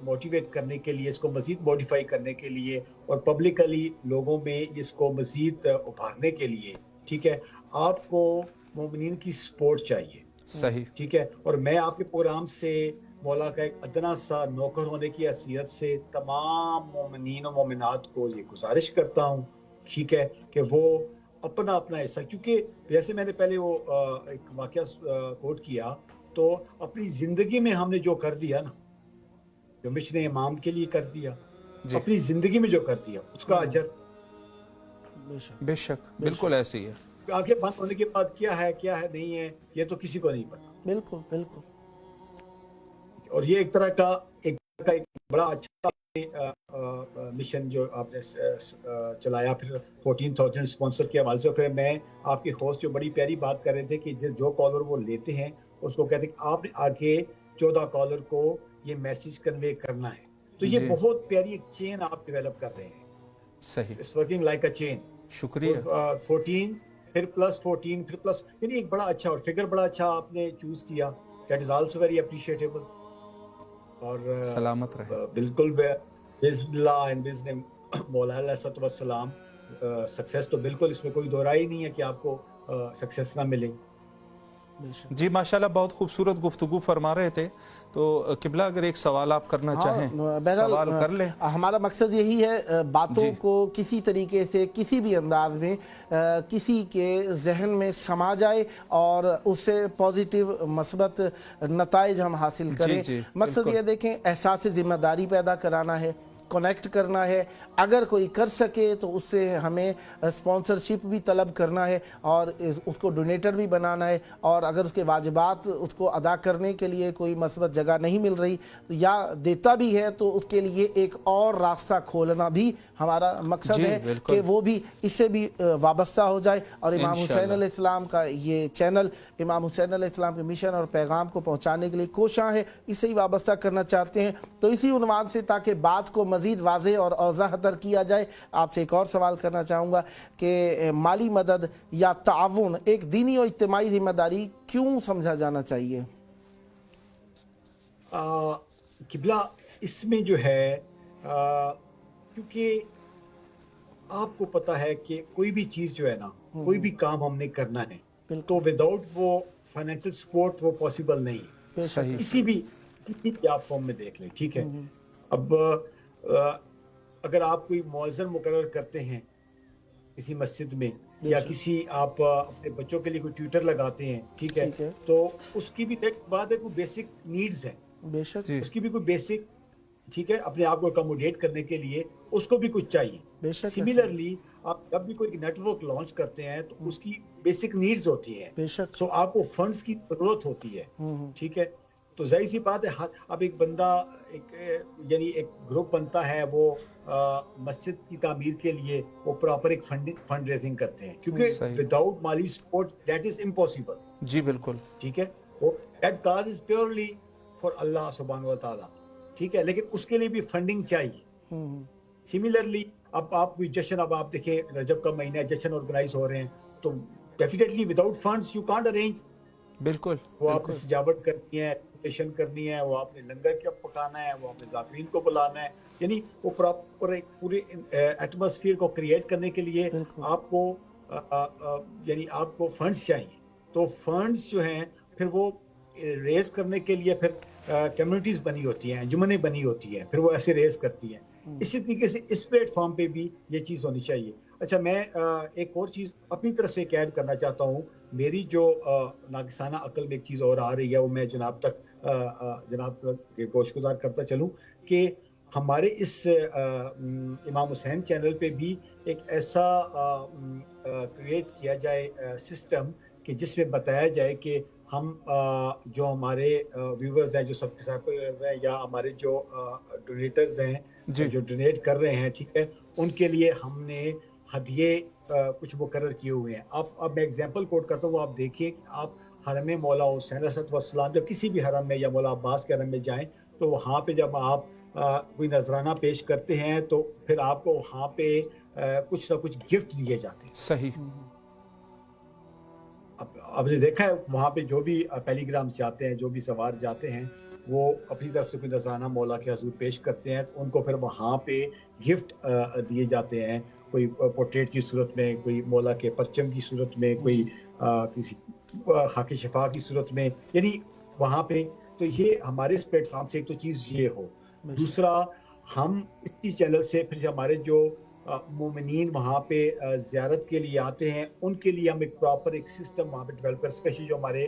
موٹیویٹ کرنے کے لیے، اس کو مزید موڈیفائی کرنے کے لیے، اور پبلکلی لوگوں میں اس کو مزید ابھارنے کے لیے، ٹھیک ہے، آپ کو مومنین کی سپورٹ چاہیے. صحیح. ٹھیک ہے. اور میں آپ کے پروگرام سے مولا کا ایک ادنا سا نوکر ہونے کی حیثیت سے تمام مومنین و مومنات کو یہ گزارش کرتا ہوں ٹھیک ہے, کہ وہ اپنا حصہ, کیونکہ جیسے میں نے پہلے وہ ایک واقعہ کوٹ کیا, تو اپنی زندگی میں ہم نے جو کر دیا نا, جو مشن امام کے لیے کر دیا, اپنی زندگی میں جو کر دیا اس کا اجر بے شک بالکل ایسے ہی ہے. آنکھیں بند ہونے کے بعد کیا ہے نہیں ہے یہ تو کسی کو نہیں پتا. بالکل بالکل. اور یہ ایک طرح کا ایک بڑا اچھا مشن جو آپ نے چلایا, پھر 14,000 اسپانسر کے حوالے سے. پھر میں آپ کے ہوسٹ جو بڑی پیاری بات کر رہے تھے کہ جو کالر وہ لیتے ہیں اس کو کہتے ہیں کہ آپ نے آگے 14 کالر کو یہ میسج کنوے کرنا ہے. تو یہ بہت پیاری ایک چین آپ ڈیولپ کر رہے ہیں. صحیح, اٹس ورکنگ لائک اے چین. شکریہ. 14 پھر پلس 14 پھر پلس, یعنی ایک بڑا اچھا, اور فگر بڑا اچھا آپ نے چوز کیا. That is also very اپریشیٹیبل. اور سلامت رہے. بالکل بِإِذْنِ اللہ اینڈ بِإِذْنِ مولا علیہ الصلوۃ والسلام سکسیس تو بالکل اس میں کوئی دو رائے نہیں ہے کہ آپ کو سکسیس نہ ملے. جی ماشاءاللہ بہت خوبصورت گفتگو فرما رہے تھے. تو قبلہ اگر ایک سوال آپ کرنا چاہیں سوال کر لیں. ہمارا مقصد یہی ہے باتوں کو کسی طریقے سے کسی بھی انداز میں کسی کے ذہن میں سما جائے اور اس سے پازیٹیو مثبت نتائج ہم حاصل کریں. مقصد یہ دیکھیں, احساس ذمہ داری پیدا کرانا ہے, کنیکٹ کرنا ہے. اگر کوئی کر سکے تو اس سے ہمیں اسپانسرشپ بھی طلب کرنا ہے اور اس کو ڈونیٹر بھی بنانا ہے. اور اگر اس کے واجبات اس کو ادا کرنے کے لیے کوئی مثبت جگہ نہیں مل رہی یا دیتا بھی ہے تو اس کے لیے ایک اور راستہ کھولنا بھی ہمارا مقصد ہے کہ وہ بھی اس سے بھی وابستہ ہو جائے. اور امام حسین علیہ السلام کا یہ چینل امام حسین علیہ السلام کے مشن اور پیغام کو پہنچانے کے لیے کوشاں ہے, اس سے ہی وابستہ کرنا چاہتے ہیں. تو اسی عنوان سے تاکہ بات کو مزید واضح اور اوضح تر کیا جائے, آپ سے ایک اور سوال کرنا چاہوں گا کہ مالی مدد یا تعاون ایک دینی اور اجتماعی ذمہ داری کیوں سمجھا جانا چاہیے؟ قبلہ اس میں جو ہے کیونکہ آپ کو پتا ہے کہ کوئی بھی چیز جو ہے نا, کوئی بھی کام ہم نے کرنا ہے تو وداؤٹ وہ فائنینشیل سپورٹ وہ پاسبل نہیں ہے. کسی بھی آپ فارم میں دیکھ لیں, ٹھیک ہے. اب اگر آپ کوئی مؤذن مقرر کرتے ہیں کسی مسجد میں یا کسی آپ اپنے بچوں کے لیے کوئی ٹیوٹر لگاتے ہیں, ٹھیک ہے, تو اس کی بھی ایک بات ہے, کوئی بیسک نیڈز ہیں, بے شک اس کی بھی کوئی بیسک, ٹھیک ہے, اپنے آپ کو اکوموڈیٹ کرنے کے لیے اس کو بھی کچھ چاہیے. سملرلی آپ جب بھی کوئی نیٹ ورک لانچ کرتے ہیں تو اس کی بیسک نیڈز ہوتی ہیں, سو آپ کو فنڈز کی ضرورت ہوتی ہے, ٹھیک ہے. تو ظاہر سی بات ہے اب ایک بندہ یعنی ایک گروپ بنتا ہے, وہ مسجد کی تعمیر کے لیے وہ پراپر ایک فنڈ ریزنگ کرتے ہیں, کیونکہ وداؤٹ مالی سپورٹ دیٹ از امپاسبل. جی بالکل, ٹھیک ہے. That cause is purely for اللہ سبحانہ و تعالیٰ, ٹھیک ہے, لیکن اس کے لیے بھی فنڈنگ چاہیے. سملرلی اب آپ کوئی جشن, اب آپ دیکھیں رجب کا مہینہ ہے, جشن آرگنائز ہو رہے ہیں, تو definitely without funds you can't arrange. بالکل, وہ آپ نے سجاوٹ کرنی ہے, کرنی ہے, وہ آپ نے لنگر کیا پکانا ہے, وہ آپ نے ذاکرین کو بلانا ہے, یعنی وہ پراپر ایک پورے ایٹماسفیئر کو کریٹ کرنے کے لیے آپ کو یعنی آپ کو فنڈز چاہیے. تو فنڈز جو ہیں پھر وہ ریز کرنے کے لیے پھر کمیونٹیز بنی ہوتی ہیں, انجمنیں بنی ہوتی ہیں, پھر وہ ایسے ریز کرتی ہیں. اسی طریقے سے اس پلیٹ فارم پہ بھی یہ چیز ہونی چاہیے. اچھا, میں ایک اور چیز اپنی طرف سے ایڈ کرنا چاہتا ہوں. میری جو ناقصانہ عقل میں ایک چیز اور آ رہی ہے, وہ میں جناب تک گوش گزار کرتا چلوں کہ ہمارے اس امام حسین چینل پہ بھی ایک ایسا کریٹ کیا جائے سسٹم کہ جس میں بتایا جائے کہ ہم جو ہمارے ویورز ہیں, جو سبسکرائبرز ہیں, یا ہمارے جو ڈونیٹرز ہیں جو ڈونیٹ کر رہے ہیں, ٹھیک ہے, ان کے لیے ہم نے ہدیے کچھ مقرر کیے ہوئے ہیں. اب میں ایگزامپل کوٹ کرتا ہوں, وہ آپ دیکھیے کہ آپ حرم مولا حسین علیہ السلام جب کسی بھی حرم میں یا مولا عباس کے حرم میں جائیں تو وہاں پہ جب آپ کوئی نذرانہ پیش کرتے ہیں تو پھر آپ کو وہاں پہ کچھ نہ کچھ گفٹ دیے جاتے ہیں. صحیح. اب نے دیکھا ہے وہاں پہ جو بھی پیلی گرامز جاتے ہیں, جو بھی سوار جاتے ہیں, وہ اپنی طرف سے کوئی نذرانہ مولا کے حضور پیش کرتے ہیں, ان کو پھر وہاں پہ گفٹ دیے جاتے ہیں, کوئی پورٹریٹ کی صورت میں, کوئی مولا کے پرچم کی صورت میں, کوئی کسی خاک شفا کی صورت میں, یعنی وہاں پہ. تو یہ ہمارے اس پلیٹ فارم سے ایک تو چیز یہ ہو. دوسرا, ہم اسی چینل سے پھر ہمارے جو مومنین وہاں پہ زیارت کے لیے آتے ہیں، ان کے لیے ہم ایک پراپر ایک سسٹم وہاں پہ ڈیولپ کر، اسپیشلی جو ہمارے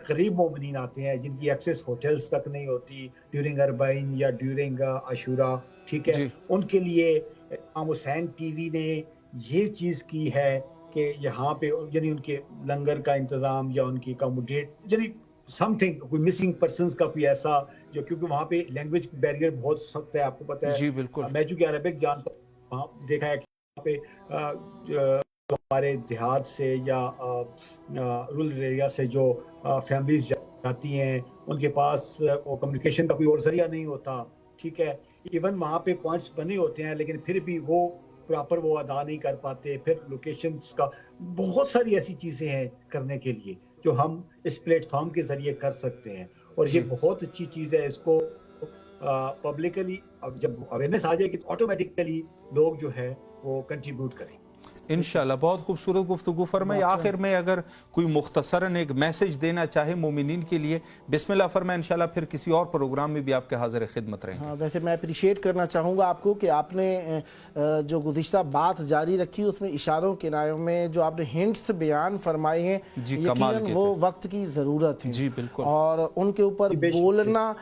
غریب مومنین آتے ہیں جن کی ایکسیس ہوٹلز تک نہیں ہوتی ڈیورنگ اربعین یا ڈیورنگ عاشورہ، ٹھیک ہے، جی ان کے لیے امام حسین ٹی وی نے یہ چیز کی ہے کہ یہاں پہ یعنی ان کے لنگر کا انتظام یا ان کی اکاموڈیٹ یعنی سم تھنگ کوئی مسنگ پرسنس کا کوئی ایسا جو، کیونکہ وہاں پہ لینگویج بیریئر بہت سخت ہے، آپ کو پتہ ہے. جی بالکل. میں چونکہ عربک جانتا ہوں، وہاں دیکھا ہے کہ وہاں پہ ہمارے دیہات سے یا رورل ایریا سے جو فیملیز جاتی ہیں ان کے پاس کمیونیکیشن کا کوئی اور ذریعہ نہیں ہوتا، ٹھیک ہے، ایون وہاں پہ پوائنٹس بنے ہوتے ہیں لیکن پھر بھی وہ پراپر وہ ادا نہیں کر پاتے. پھر لوکیشنز کا بہت ساری ایسی چیزیں ہیں کرنے کے لیے جو ہم اس پلیٹ فارم کے ذریعے کر سکتے ہیں، اور یہ بہت اچھی چیز ہے. اس کو پبلکلی جب اویئرنیس آ جائے گی تو آٹومیٹکلی لوگ جو ہے وہ کنٹریبیوٹ کریں. انشاءاللہ. بہت خوبصورت گفتگو فرمائی. آخر میں اگر کوئی مختصراً ایک میسج دینا چاہے مومنین کے لیے، بسم اللہ فرمائیں. انشاءاللہ پھر کسی اور پروگرام میں بھی آپ کے حاضر خدمت رہیں گے. ہاں، ویسے میں اپریشیٹ کرنا چاہوں گا آپ کو کہ آپ نے جو گزشتہ بات جاری رکھی اس میں اشاروں کنایوں میں جو آپ نے ہنٹس بیان فرمائے ہیں، یقیناً وہ وقت کی ضرورت ہے. جی بالکل. اور ان کے اوپر بولنا،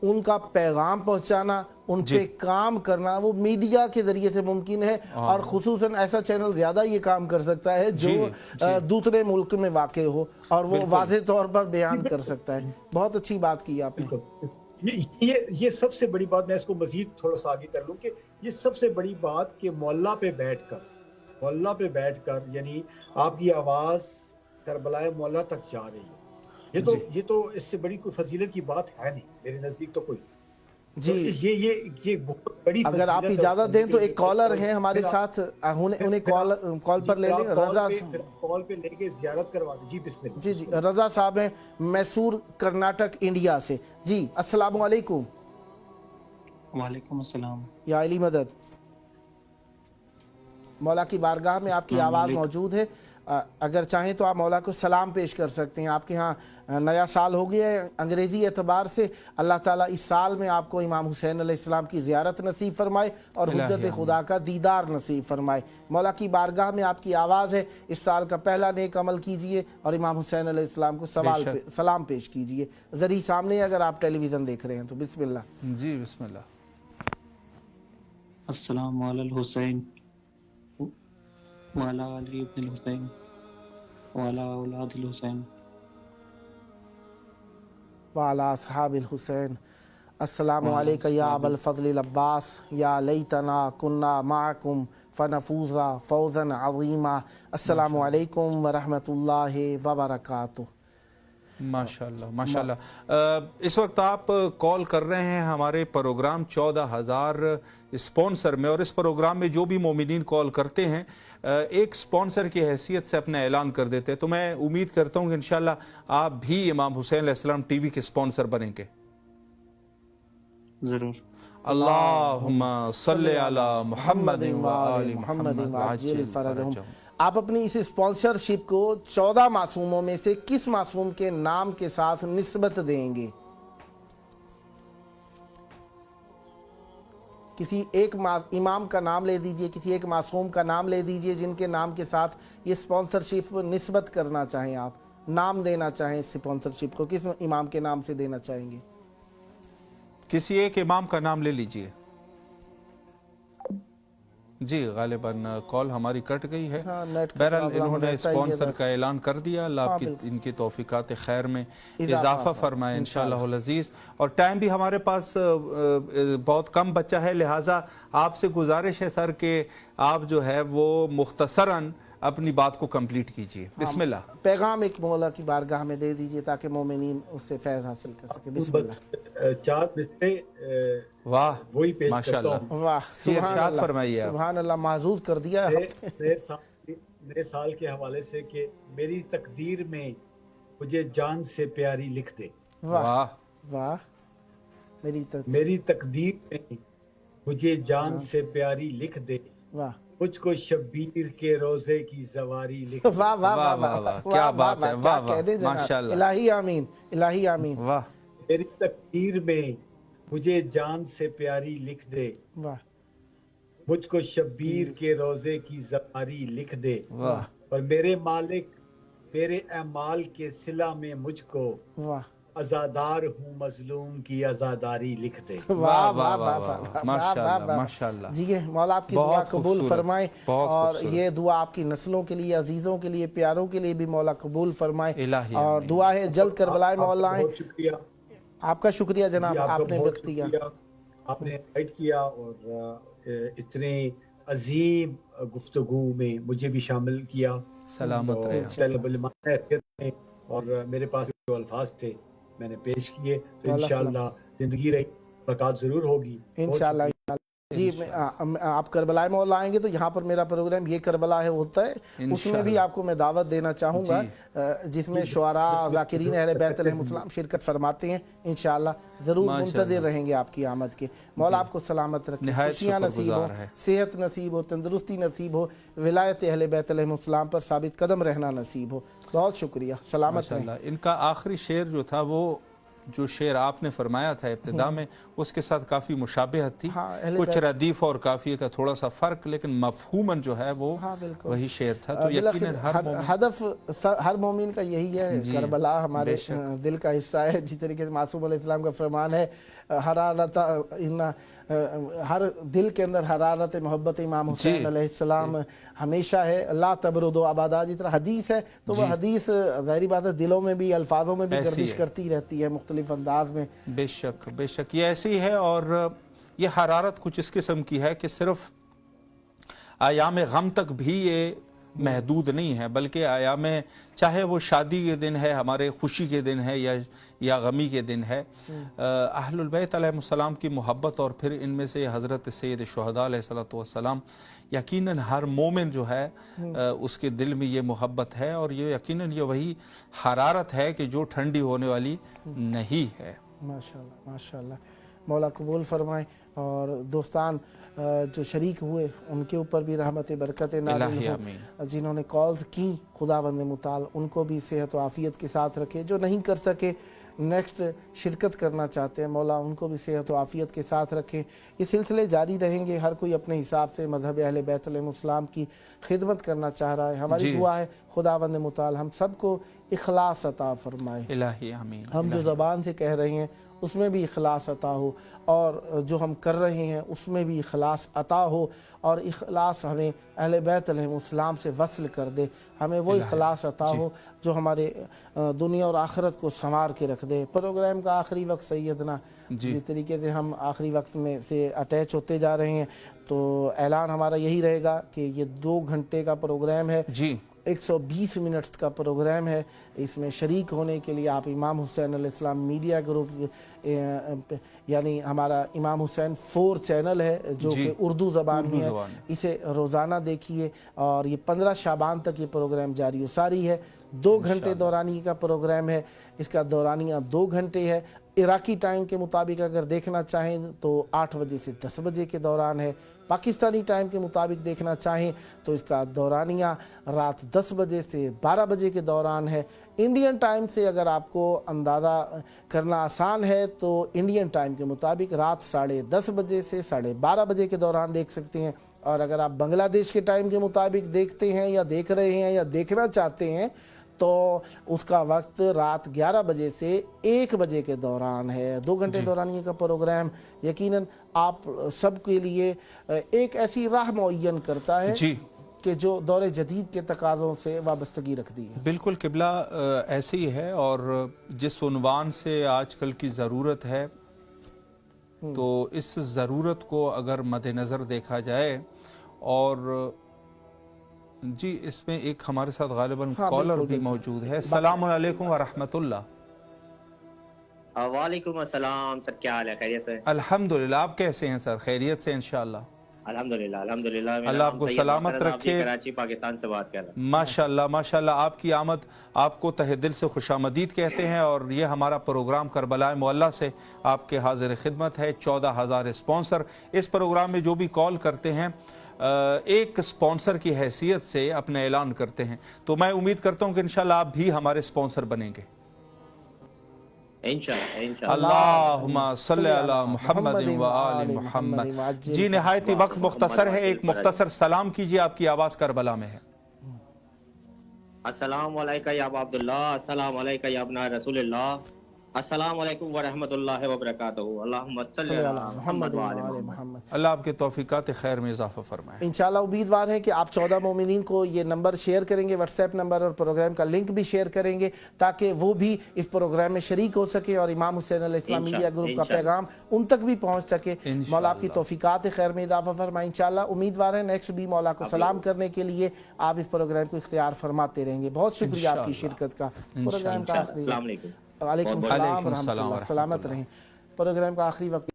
ان کا پیغام پہنچانا، ان پہ کام کرنا وہ میڈیا کے ذریعے سے ممکن ہے، اور خصوصاً ایسا چینل زیادہ یہ کام کر سکتا ہے جو دوسرے ملک میں واقع ہو اور وہ واضح طور پر بیان کر سکتا ہے. بہت اچھی بات کی آپ نے. یہ سب سے بڑی بات، میں اس کو مزید تھوڑا سا آگے کر لوں کہ یہ سب سے بڑی بات کہ محلہ پہ بیٹھ کر یعنی آپ کی آواز کربلائے محلہ تک جا رہی ہے. یہ تو اس سے بڑی کوئی فضیلت کی بات ہے نہیں میرے نزدیک تو کوئی. جی یہ بہت بڑی، اگر آپ اجازت دیں تو ایک کالر ہیں ہمارے ساتھ، انہیں کال پر لے لیں. رضا کال پہ لے کے زیارت کروا دیں. جی بسم اللہ. جی رضا صاحب ہیں میسور کرناٹک انڈیا سے. جی السلام علیکم. وعلیکم السلام. یا علی مدد. مولا کی بارگاہ میں آپ کی آواز موجود ہے، اگر چاہیں تو آپ مولا کو سلام پیش کر سکتے ہیں. آپ کے ہاں نیا سال ہو گیا ہے انگریزی اعتبار سے. اللہ تعالیٰ اس سال میں آپ کو امام حسین علیہ السلام کی زیارت نصیب فرمائے اور حجت خدا کا دیدار نصیب فرمائے. مولا کی بارگاہ میں آپ کی آواز ہے، اس سال کا پہلا نیک عمل کیجئے اور امام حسین علیہ السلام کو سلام پیش کیجئے. ذریعہ سامنے اگر آپ ٹیلی ویژن دیکھ رہے ہیں تو بسم اللہ. جی بسم اللہ. السلام علی الحسین وعلی علی ابن الحسین وعلی اولاد الحسین وعلی اصحاب الحسین. السلام علیکم یا ابا الفضل العباس، یا لیتنا کننا معکم فنفوز فوزا عظیما. السلام علیکم ورحمۃ اللہ وبرکاتہ. ماشاءاللہ ماشاءاللہ. اس وقت آپ کال کر رہے ہیں ہمارے پروگرام 14,000 اسپانسر میں، اور اس پروگرام میں جو بھی مومنین کال کرتے ہیں ایک اسپانسر کی حیثیت سے اپنا اعلان کر دیتے ہیں. تو میں امید کرتا ہوں کہ انشاءاللہ آپ بھی امام حسین علیہ السلام ٹی وی کے اسپانسر بنیں گے. ضرور. اللہم صلی علی محمد وآل محمد وعجل فرجہم. فرجہم. آپ اپنی اس اسپانسرشپ کو 14 معصوموں میں سے کس معصوم کے نام کے ساتھ نسبت دیں گے؟ کسی ایک امام کا نام لے دیجئے، کسی ایک معصوم کا نام لے دیجئے جن کے نام کے ساتھ یہ اسپانسرشپ نسبت کرنا چاہیں، آپ نام دینا چاہیں اس اسپانسرشپ کو، کس امام کے نام سے دینا چاہیں گے؟ کسی ایک امام کا نام لے لیجئے. جی غالباً کال ہماری کٹ گئی ہے. بہرحال انہوں نے اسپانسر کا اعلان کر دیا. اللہ آپ کی ان کی توفیقات خیر میں اضافہ فرمائے انشاءاللہ العزیز. اور ٹائم بھی ہمارے پاس بہت کم بچہ ہے، لہٰذا آپ سے گزارش ہے سر کہ آپ جو ہے وہ مختصراً اپنی بات کو کمپلیٹ کیجئے. بسم اللہ. پیغام ایک مولا کی بارگاہ میں دے دیجئے تاکہ مومنین اس سے فیض حاصل کر سکے. بسم اللہ. 4 بستے واہ وہی پیش کرتا ماشاءاللہ. ہوں. واہ سبحان ارشاد اللہ، فرمائیے آپ. سبحان اللہ. محظوظ کر دیا نئے سال کے حوالے سے کہ میری تقدیر میں مجھے جان سے پیاری لکھ دے. واہ واہ. میری تقدیر میں مجھے جان سے پیاری لکھ دے، واہ. مجھ کو شبیر کے روزے کی زواری لکھ دے. واہ واہ واہ واہ واہ. کیا بات ہے. واہ واہ ماشاءاللہ. الہی آمین، الہی آمین. واہ. میری تقدیر میں مجھے جان سے پیاری لکھ دے، واہ. मुझ को शब्बीर के रोजे की ज़बारी लिख दे वाह और मेरे मालिक मेरे अमाल के सिला में मुझको वाह अज़ादार हूँ मजलूम की अज़ादारी लिख दे। वाह वाह वाह वाह माशाअल्लाह माशाअल्लाह। जी ये मौला आपकी दुआ बहुत कबूल खूबसूरत, फरमाए बहुत और खूबसूरत। ये दुआ आपकी नस्लों के लिए, अजीजों के लिए, प्यारों के लिए भी मौला कबूल फरमाए। इलाही और आमीन। दुआ है जल्द करबलाए मौला आए। बहुत शुक्रिया आपका शुक्रिया जी, जनाब, आपका आपने बहुत वक्त दिया। शुक्रिया, आपने इनवाइट किया और इतने अजीम गुफ्तगू में मुझे भी शामिल किया। सलामत तो रहे। तलब इल्म में और मेरे पास जो अल्फाज थे मैंने पेश किए, तो अल्लाह इंशाअल्लाह जिंदगी रही मुलाकात जरूर होगी इंशाअल्लाह। जी आप करबला में आएंगे तो यहाँ पर मेरा प्रोग्राम ये करबला है होता है, उसमें भी आपको मैं दावत देना चाहूँगा जिसमें शुआरा ज़ाकिरीन अहले बैत अलैहिस्सलाम शिरकत फरमाते हैं। इंशाअल्लाह ज़रूर मुंतज़िर रहेंगे आपकी आमद के। मौला आपको सलामत रखे, खुशियाँ नसीब हो, सेहत नसीब हो, तंदुरुस्ती नसीब हो, विलायत अहले बैत अलैहिस्सलाम पर साबित कदम रहना नसीब हो। बहुत शुक्रिया, सलामत रहें। इनका आखिरी शेर जो था वो जो शेर आपने फरमाया था इब्तिदा में उसके साथ काफ़ी मुशाबिहत थी। कुछ रदीफ और काफिये का थोड़ा सा फ़र्क, लेकिन मफहूमन जो है वो वही शेर था। तो यकीनन हदफ हर मोमिन का यही है। करबला हमारे दिल का हिस्सा है। जिस तरीके से मासूम अलैहिस्सलाम का फरमान है, हरारत हर दिल के अंदर हरारत मोहब्बत इमाम हुसैन अलैहिस्सलाम हमेशा है। अल्लाह तबरुदो आबादा जिस तरह हदीस है, तो वह हदीस ज़ाहिरी बात है दिलों में भी, अल्फाजों में भी गर्दिश करती रहती है मुख्तलिफ अंदाज में। बेशक बेशक ये ऐसी है। और ये हरारत कुछ इस किस्म की है कि सिर्फ आयाम गम तक भी ये महदूद नहीं है, बल्कि आयाम चाहे वो शादी के दिन है, हमारे खुशी के दिन है या गमी के दिन है, अहलुल बैत अलैहिस्सलाम की मोहब्बत और फिर इनमें से हज़रत सैयद शुहदा अलैहिस्सलातु वस्सलाम, यकीनन हर मोमिन जो है उसके दिल में ये मोहब्बत है और ये यकीनन ये वही हरारत है कि जो ठंडी होने वाली नहीं है। माशाअल्लाह माशाअल्लाह, मौला कबूल फरमाए। और दोस्तान जो शरीक हुए उनके ऊपर भी रहमत बरकत नाज़िल हो। जिन्होंने कॉल्स की खुदावंद मुताल उनको भी सेहत व आफियत के साथ रखे। जो नहीं कर सके नेक्स्ट शिरकत करना चाहते हैं, मौला उनको भी सेहत व आफियत के साथ रखें। ये सिलसिले जारी रहेंगे। हर कोई अपने हिसाब से मज़हब अहले बैत अलैहिस्सलाम की खिदमत करना चाह रहा है। हमारी दुआ है खुदावंद मुताल हम सबको इखलास अता फरमाए। इलाही आमीन। हम जो ज़बान से कह रहे हैं उसमें भी इखलास अता हो और जो हम कर रहे हैं उसमें भी इखलास अता हो और इखलास हमें अहले बैत अलैहिस्सलाम से वसल कर दे। हमें वो इखलास अता हो जो हमारे दुनिया और आखिरत को संवार के रख दे। प्रोग्राम का आखिरी वक्त सैयदना जिस तरीके से हम आखिरी वक्त में से अटैच होते जा रहे हैं, तो ऐलान हमारा यही रहेगा कि ये 2 घंटे का प्रोग्राम है जी, 120 मिनट्स का प्रोग्राम है। इसमें शरीक होने के लिए आप इमाम हुसैन अलैहिस्सलाम मीडिया ग्रुप यानी हमारा इमाम हुसैन 4 चैनल है जो कि उर्दू ज़बान में है, इसे रोज़ाना देखिए। और ये 15 शाबान तक ये प्रोग्राम जारी हो सारी है। 2 घंटे दौरानी का प्रोग्राम है। इसका दौरानिया 2 घंटे है। इराकी टाइम के मुताबिक अगर देखना चाहें तो 8 बजे से 10 बजे के दौरान है। पाकिस्तानी टाइम के मुताबिक देखना चाहें तो इसका दौरानिया रात 10 बजे से 12 बजे के दौरान है। इंडियन टाइम से अगर आपको अंदाज़ा करना आसान है तो इंडियन टाइम के मुताबिक रात 10:30 बजे से 12:30 बजे के दौरान देख सकते हैं। और अगर आप बांग्लादेश के टाइम के मुताबिक देखते हैं या देख रहे हैं या देखना चाहते हैं तो उसका वक्त रात 11 बजे से 1 बजे के दौरान है। 2 घंटे दौरानिए का प्रोग्राम यकीनन आप सबके लिए एक ऐसी राह मुअय्यन करता है कि जो दौरे जदीद के तकाज़ों से वाबस्तगी रखती है। बिल्कुल किबला ऐसे ही है। और जिस उन्वान से आजकल की ज़रूरत है तो इस ज़रूरत को अगर मद्देनज़र देखा जाए और जी इसमें एक हमारे साथ गालिबन कॉलर भी मौजूद है। अस्सलाम वालेकुम व रहमतुल्लाह। वालेकुम अस्सलाम सर, क्या हाल है? खैरियत से? अल्हम्दुलिल्लाह। आप कैसे हैं सर? खैरियत से इंशाअल्लाह। अल्हम्दुलिल्लाह अल्हम्दुलिल्लाह। अल्लाह आपको सलामत रखे। कराची पाकिस्तान से बात कर रहा हूं। माशाअल्लाह माशाअल्लाह। आपकी आमद आपको तहे दिल से खुशामदीद कहते हैं। और ये हमारा प्रोग्राम करबलाए मुअल्ला से आपके हाजिर खिदमत है। 14,000 स्पॉन्सर इस प्रोग्राम में जो भी कॉल करते हैं एक स्पॉन्सर की हैसियत से अपना ऐलान करते हैं। तो मैं उम्मीद करता हूं कि इंशाल्लाह आप भी हमारे स्पॉन्सर बनेंगे। इंशाल्लाह अल्लाहुम्मा सल्ली अला मुहम्मद व आलि मुहम्मद। जी निहायती वक्त मुख्तसर है, एक मुख्तसर सलाम कीजिए, आपकी आवाज़ करबला में है। अस्सलाम वालेकुम या अबा अब्दुल्लाह, अस्सलाम वालेकुम या अबना रसूलुल्लाह, अस्सलाम वालेकुम व रहमतुल्लाहि व बरकातहू, अल्लाहुम्मा सल्ली अला मुहम्मद व आलि मुहम्मद। अल्लाह आपके तौफीकात खैर में इजाफा फरमाए। इंशाल्लाह उम्मीदवार है कि आप 14 मोमिनीन को ये नंबर शेयर करेंगे, व्हाट्सएप नंबर और प्रोग्राम का लिंक भी शेयर करेंगे ताकि वो भी इस प्रोग्राम में शरीक हो सके और इमाम हुसैन अलैहिस्सलाम मीडिया ग्रुप का पैगाम उन तक भी पहुंच सके। मौला आपकी तौफीकात खैर में इजाफा फरमाए। इंशाल्लाह उम्मीदवार है नेक्स्ट भी मौला को सलाम करने के लिए आप इस प्रोग्राम को इख्तियार फरमाते रहेंगे। बहुत शुक्रिया आपकी शिरकत का। प्रोग्राम का आखिरी अस्सलाम वालेकुम। वालेकुम सलाम रहमतुल्लाह, सलामत रहें। प्रोग्राम का आखिरी वक्त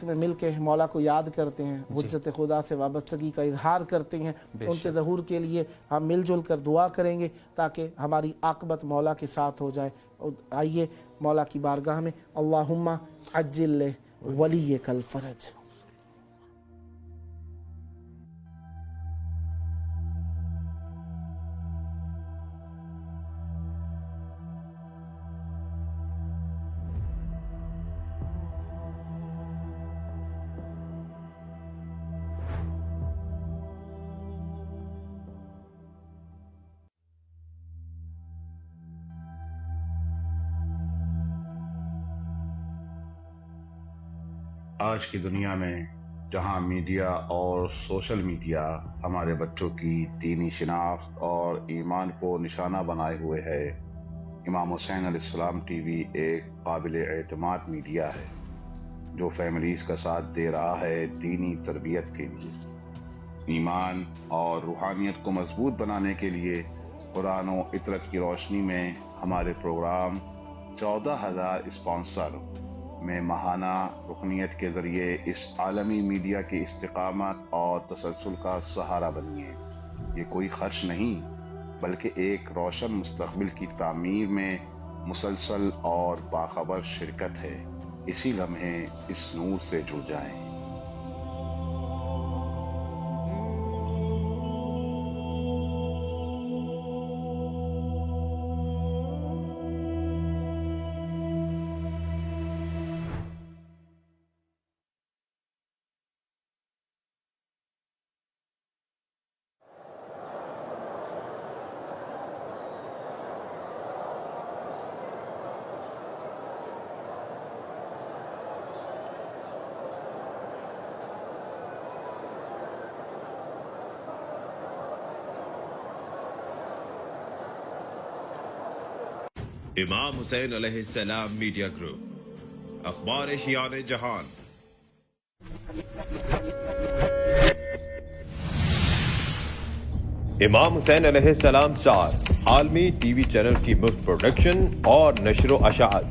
में मिल के मौला को याद करते हैं, हुज्जत खुदा से वाबस्तगी का इजहार करते हैं, उनके ज़हूर के लिए हम मिलजुल कर दुआ करेंगे ताकि हमारी आकबत मौला के साथ हो जाए। आइए मौला की बारगाह में अल्लाहुम्मा अज्जिल वली कल फरज। आज की दुनिया में जहां मीडिया और सोशल मीडिया हमारे बच्चों की दीनी शिनाख्त और ईमान को निशाना बनाए हुए है, इमाम हुसैन अलैहिस्सलाम टीवी एक काबिल एतमाद मीडिया है जो फैमिलीज़ का साथ दे रहा है दीनी तरबियत के लिए। ईमान और रूहानियत को मजबूत बनाने के लिए कुरान और इतरत की रोशनी में हमारे प्रोग्राम 14,000 स्पॉन्सर में माहाना रुकनियत के ज़रिए इस आलमी मीडिया की इस्तिकामत और तसलसल का सहारा बनिए। ये कोई खर्च नहीं बल्कि एक रोशन मुस्तकबिल की तामीर में मुसलसल और बाखबर शिरकत है। इसी लम्हे इस नूर से जुड़ जाएं। इमाम हुसैन अलैहिस्सलाम मीडिया ग्रुप, अखबार शियान जहान। इमाम हुसैन अलैहिस्सलाम 4 आलमी टीवी चैनल की मुफ्त प्रोडक्शन और नशर व अशाअत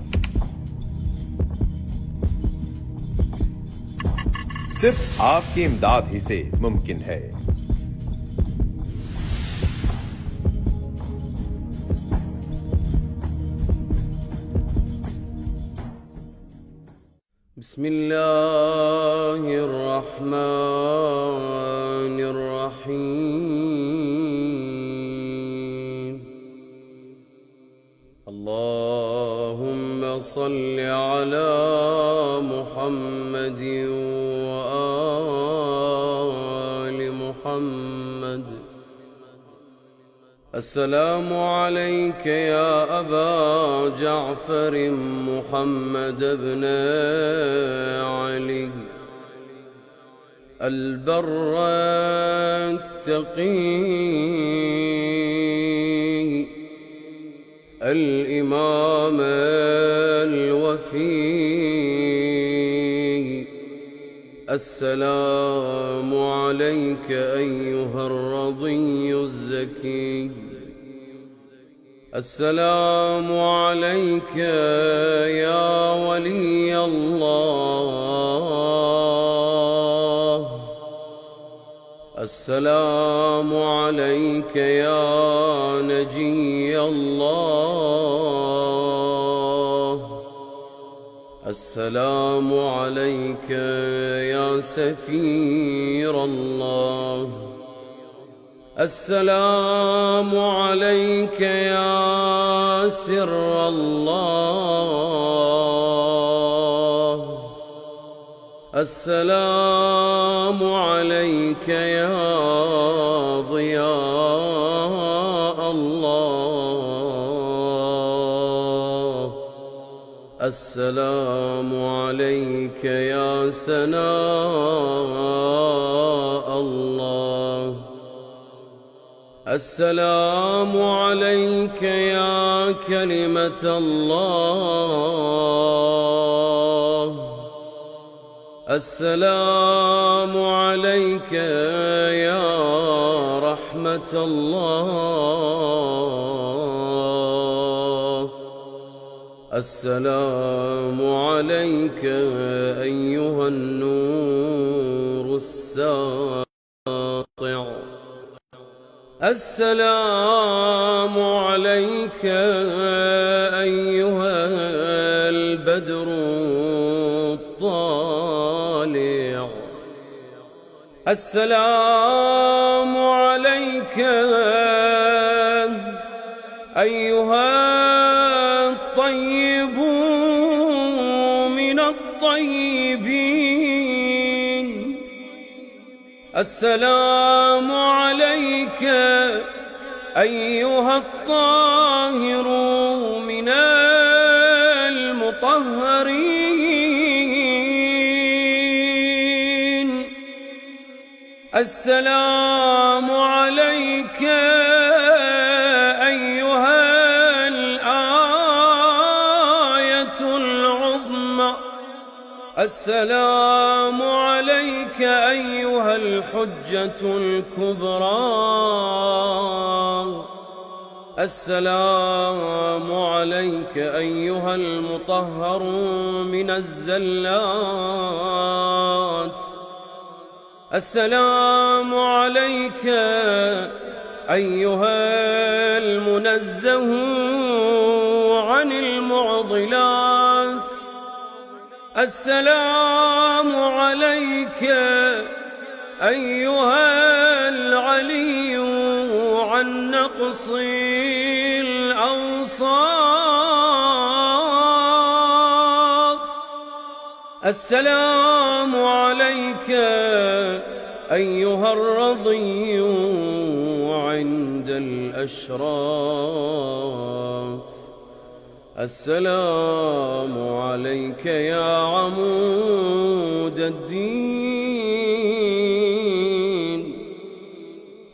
सिर्फ आपकी इमदाद ही से मुमकिन है। बिस्मिल्लाहिर्रहमानिर्रहीम। अल्लाहुम्मा सल्लि अला मुहम्मद व आलि मुहम्मद। अस्सलामु अलैका या अबा जाफर मुहम्मद इब्न अली البر التقي الإمام الوفي السلام عليك أيها الرضي الزكي السلام عليك يا ولي الله السلام عليك يا نجي الله السلام عليك يا سفير الله السلام عليك يا سر الله. السلام عليك يا ضياء الله. السلام عليك يا سناء الله. السلام عليك يا كلمة الله. السلام عليك يا رحمة الله. السلام عليك أيها النور الساطع. السلام عليك أيها البدر الطالع. السلام عليك أيها الطيب من الطيبين. السلام عليك أيها الطاهر من المطهرين. السلام عليك أيها الآية العظمى. السلام عليك أيها الحجة الكبرى. السلام عليك أيها المطهر من الزلات. السلام عليك أيها المنزه عن المعضلات. السلام عليك أيها العلي عن نقص الأوصاف. السلام عليك أيها الرضي عند الأشراف. السلام عليك يا عمود الدين.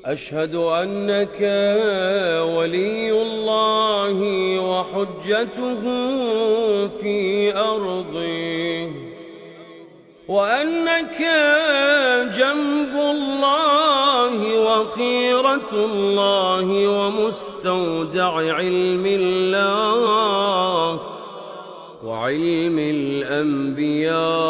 أشهد أنك ولي الله وحجته في أرضه، وأنك جنب الله وخيرة الله ومستودع علم الله وعلم الأنبياء